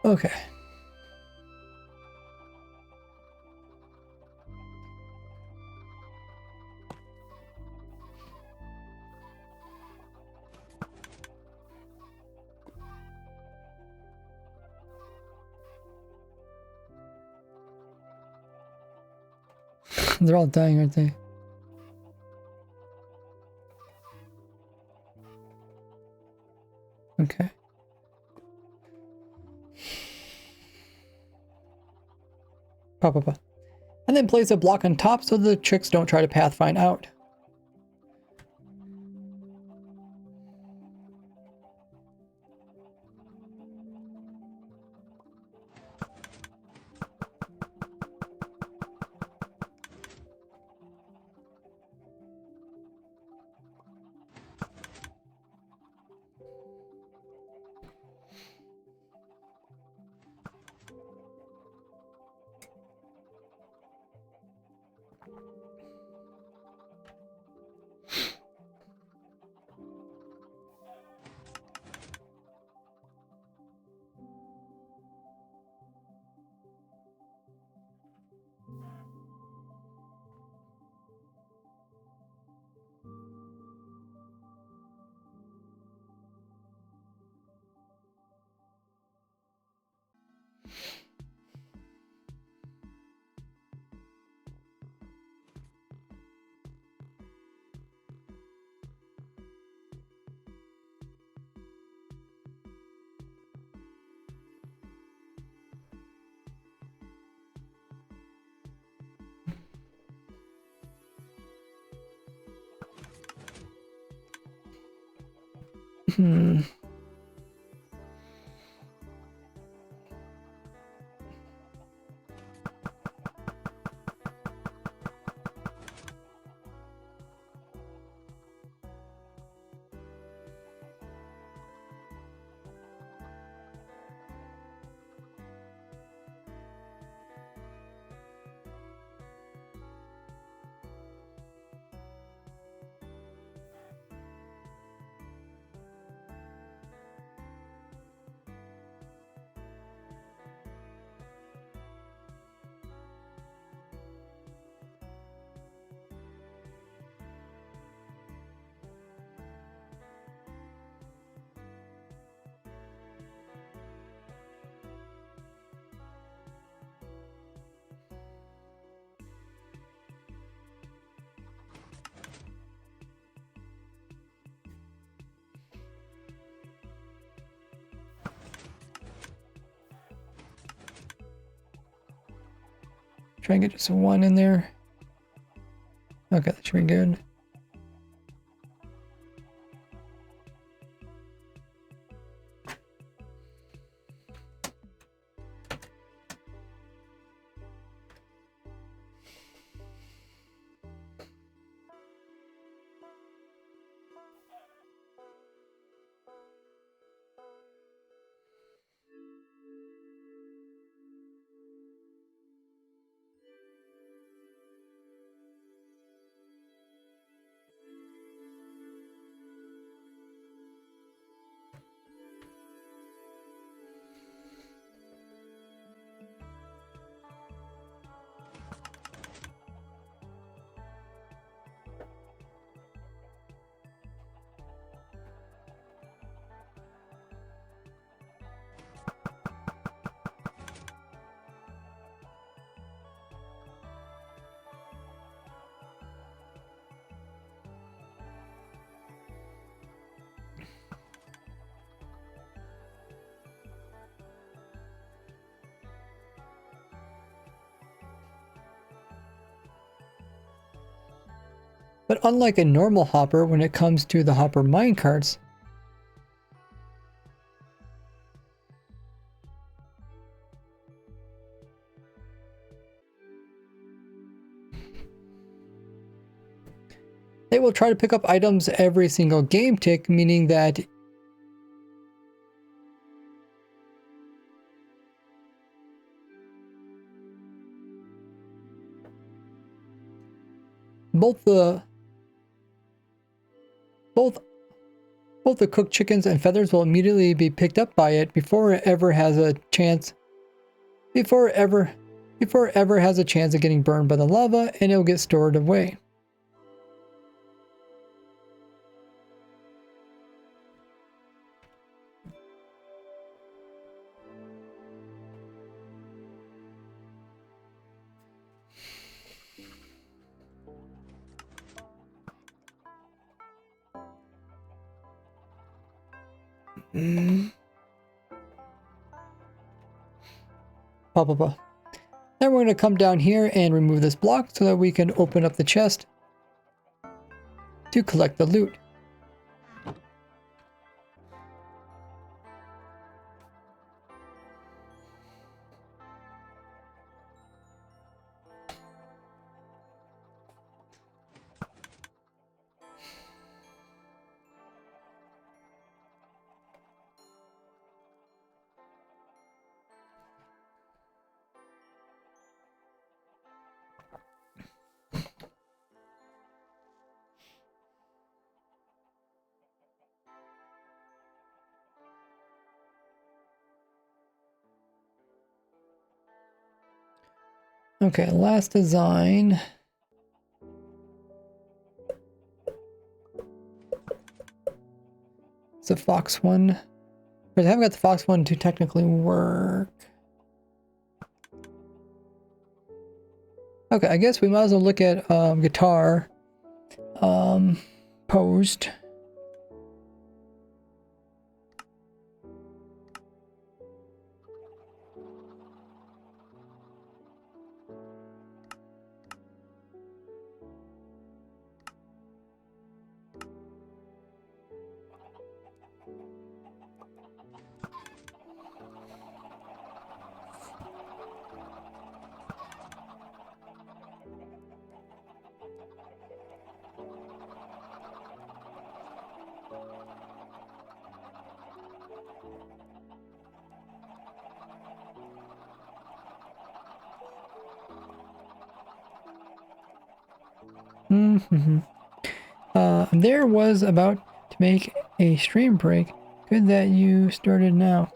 Okay. They're all dying, aren't they? Okay. Pop. And then place a block on top so the chicks don't try to pathfind out. Hmm. Try and get just one in there. Okay, that should be good. But unlike a normal hopper, when it comes to the hopper minecarts, they will try to pick up items every single game tick, meaning that both the cooked chickens and feathers will immediately be picked up by it before it ever has a chance of getting burned by the lava, and it will get stored away. Blah, blah, blah. Then we're going to come down here and remove this block so that we can open up the chest to collect the loot. Okay, last design. It's a fox one. But I haven't got the fox one to technically work. Okay, I guess we might as well look at guitar posed. There was about to make a stream break. Good that you started now.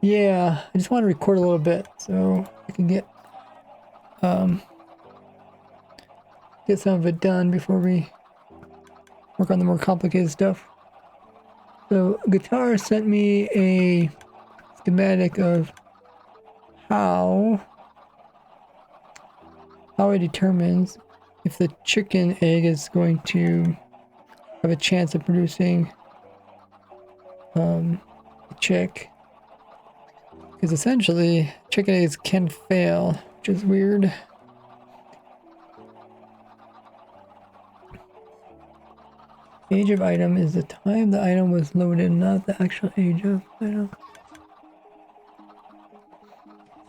Yeah, I just want to record a little bit so I can get some of it done before we work on the more complicated stuff. So Guitar sent me a schematic of how it determines if the chicken egg is going to have a chance of producing a chick. Because essentially, chicken eggs can fail which is weird. Age of item is the time the item was loaded, not the actual age of item.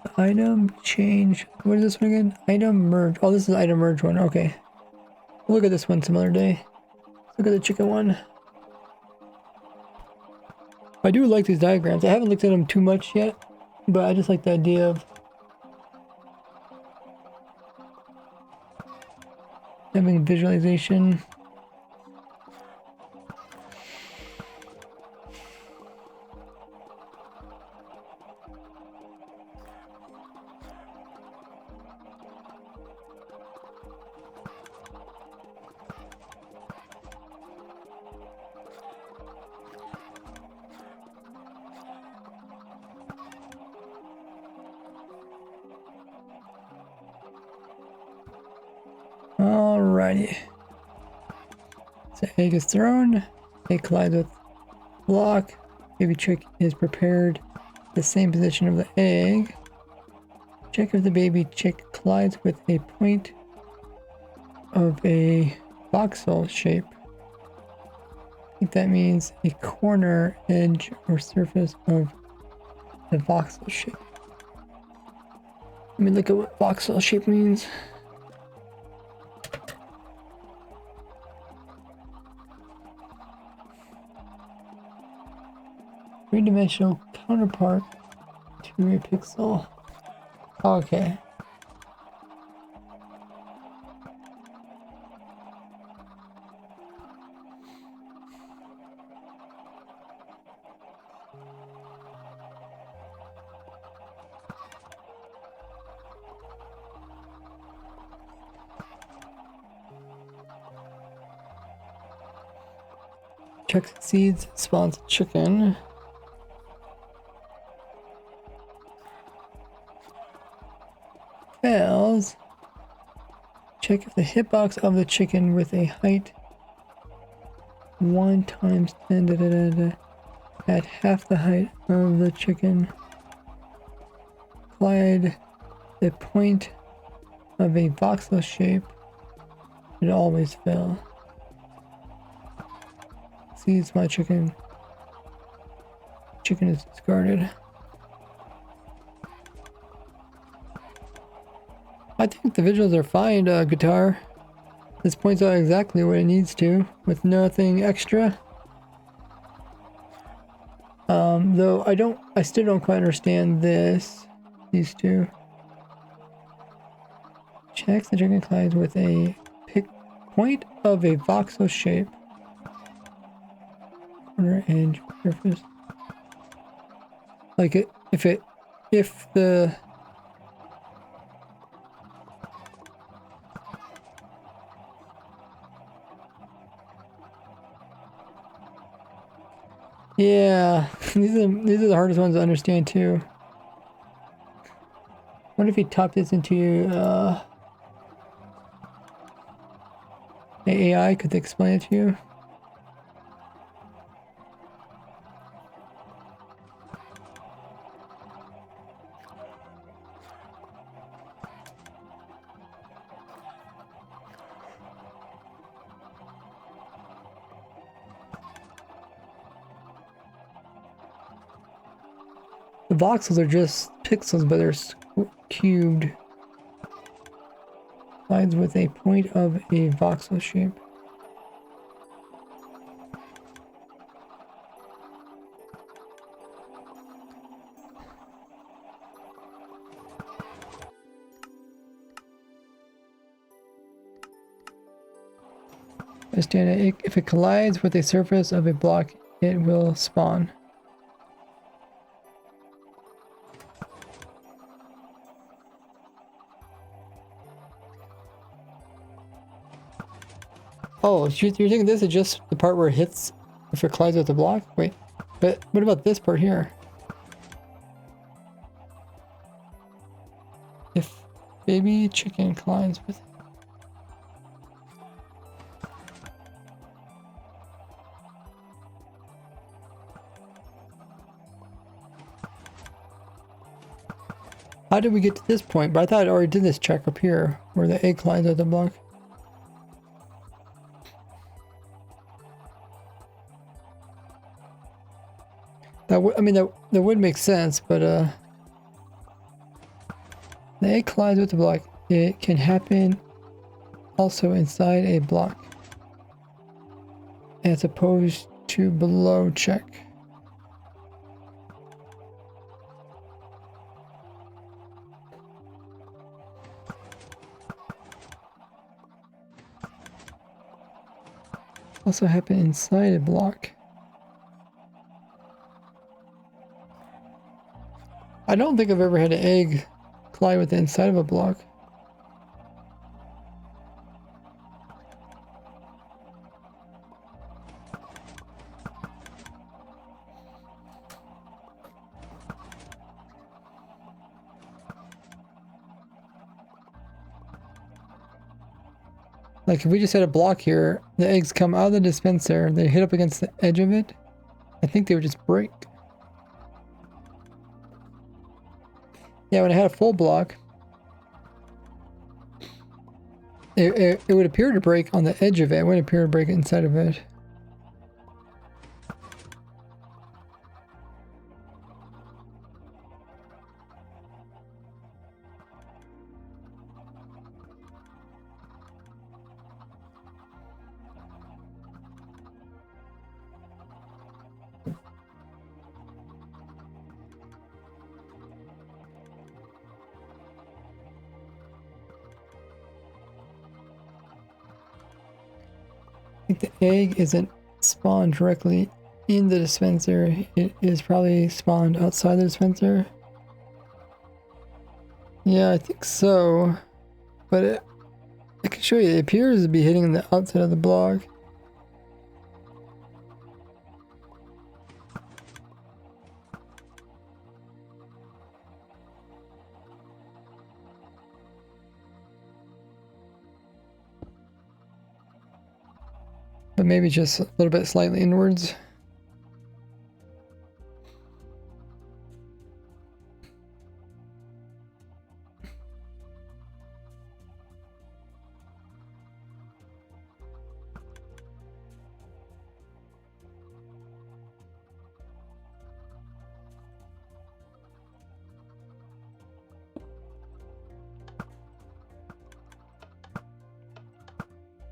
The item change. What is this one again? Item merge. Oh, this is item merge one. Okay. We'll look at this one some other day. Let's look at the chicken one. I do like these diagrams. I haven't looked at them too much yet, but I just like the idea of having visualization. Alrighty. So egg is thrown. Egg collides with block. Baby chick is prepared. The same position of the egg. Check if the baby chick collides with a point of a voxel shape. I think that means a corner, edge, or surface of the voxel shape. Let me look at what voxel shape means. Three-dimensional counterpart to a pixel. Okay. Check succeeds, spawns chicken. Fails. Check if the hitbox of the chicken with a height 1 times 10 at half the height of the chicken. Collide the point of a voxel shape. It always fail. Sees my chicken. Chicken is discarded. I think the visuals are fine, guitar. This points out exactly what it needs to, with nothing extra. Though I still don't quite understand these two. Checks the chicken collides with a point of a voxel shape. Corner, edge, surface. Like if the yeah, these are the hardest ones to understand too. What if you type this into the AI? Could they explain it to you? The voxels are just pixels, but they're cubed. Lines with a point of a voxel shape. Understand, if it collides with a surface of a block, it will spawn. Oh, you're thinking this is just the part where it hits if it collides with the block? Wait, but what about this part here? If baby chicken collides with... How did we get to this point? But I thought I already did this check up here, where the egg collides with the block. That I mean, that would make sense, but the egg collides with the block. It can happen also inside a block, as opposed to below check. Also happen inside a block. I don't think I've ever had an egg collide with the inside of a block. Like if we just had a block here, the eggs come out of the dispenser, they hit up against the edge of it, I think they would just break. Yeah, when I had a full block, it would appear to break on the edge of it. It wouldn't appear to break inside of it. I think the egg isn't spawned directly in the dispenser. It is probably spawned outside the dispenser. Yeah, I think so. But I can show you, it appears to be hitting the outside of the block. But maybe just a little bit slightly inwards.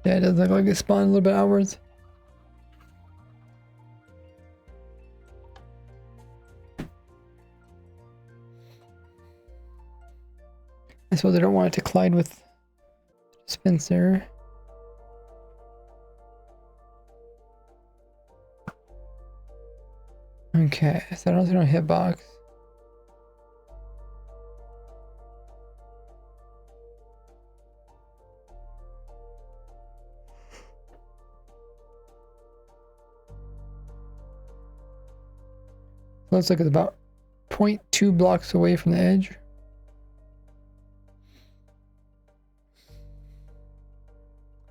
Yeah, it does look like it spawned a little bit outwards. I suppose I don't want it to collide with the dispenser. Okay, so I don't see no hitbox. Looks like it's about 0.2 blocks away from the edge.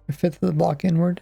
A fifth of the block inward.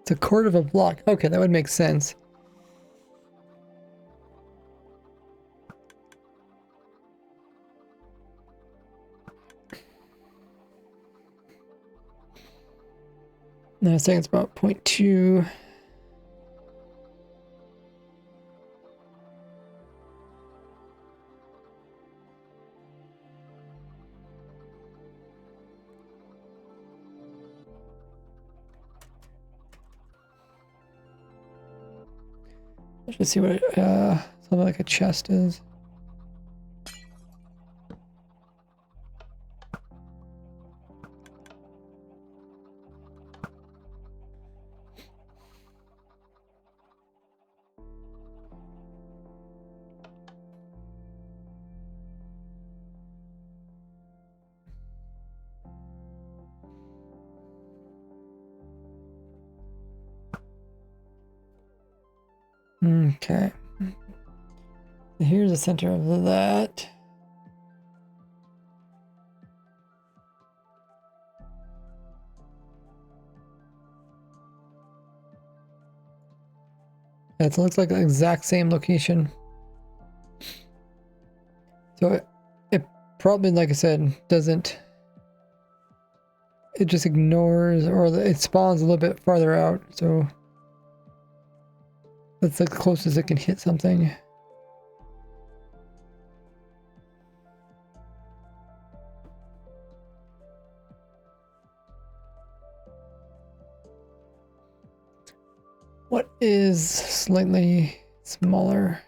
It's a quarter of a block. Okay, that would make sense. No, I was saying it's about 0.2. Let's just see what something like a chest is. Okay. Here's the center of that. It looks like the exact same location. So it probably, like I said, doesn't. It just ignores, or it spawns a little bit farther out. So that's like the closest it can hit something. What is slightly smaller?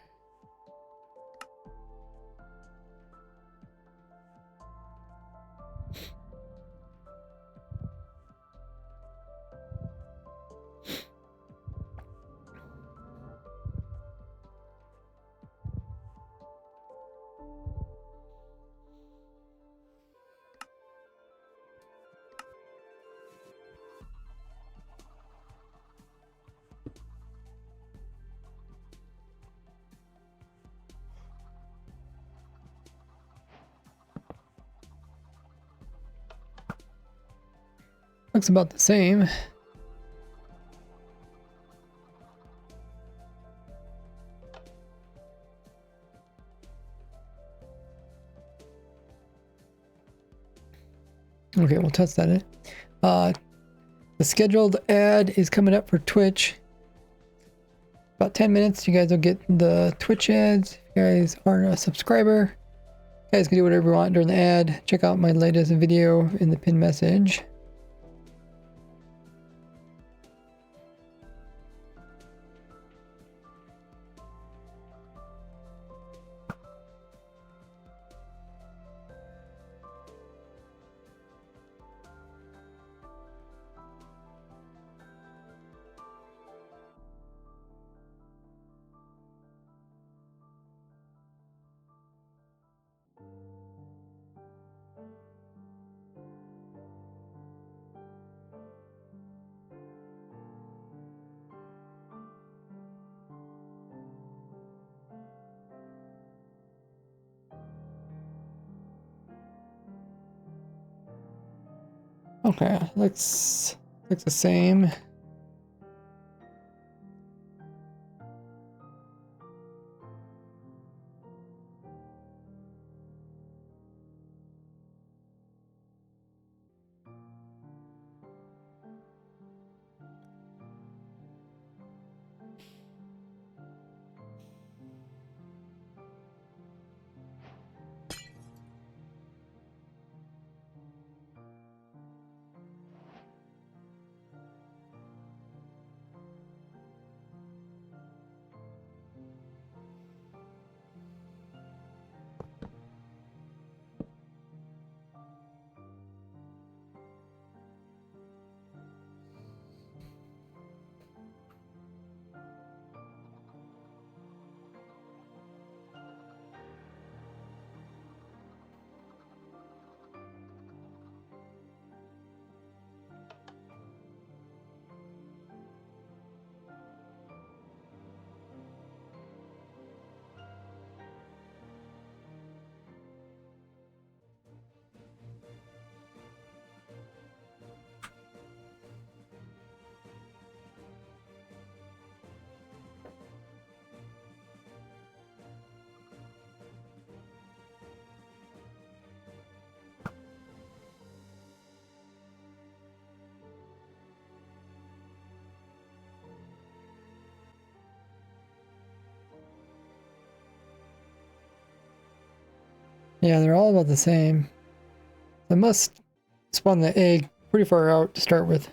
Looks about the same. Okay, we'll test that in. The scheduled ad is coming up for Twitch. About 10 minutes, you guys will get the Twitch ads. If you guys aren't a subscriber, you guys can do whatever you want during the ad. Check out my latest video in the pinned message. Okay, looks the same. Yeah, they're all about the same. I must spawn the egg pretty far out to start with.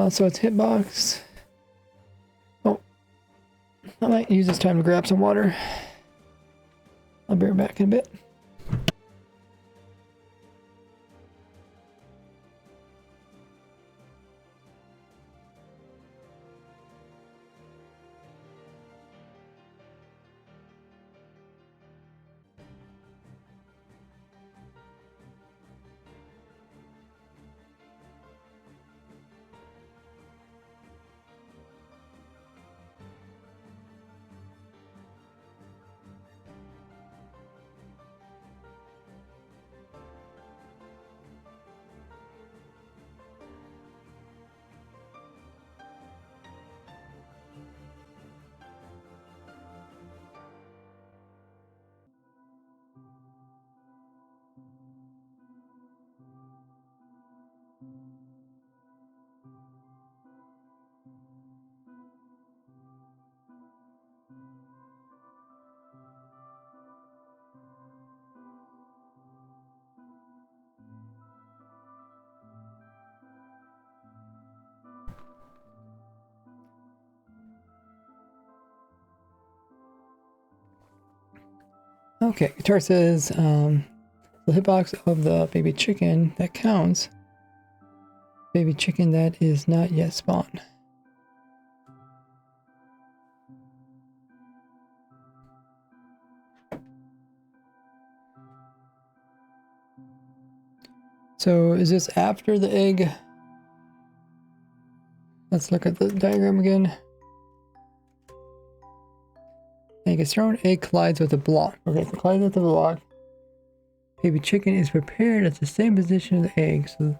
So it's hitbox. Oh, I might use this time to grab some water. I'll be right back in a bit. Okay, guitar says the hitbox of the baby chicken that counts. Baby chicken that is not yet spawned. So is this after the egg? Let's look at the diagram again. Egg is thrown, egg collides with a block. Okay, so collides with the block. Baby chicken is prepared at the same position as the egg. So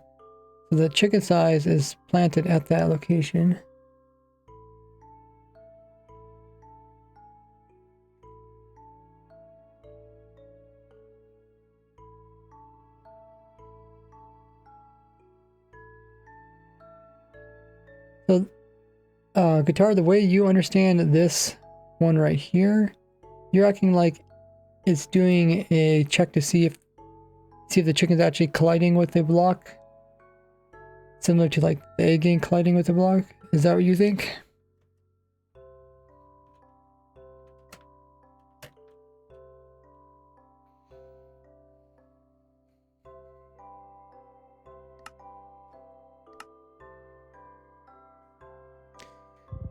the chicken size is planted at that location. So, guitar, the way you understand this one right here, you're acting like it's doing a check to see if the chicken's actually colliding with the block, similar to like the egg getting colliding with the block. Is that what you think?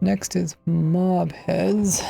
Next is mob heads.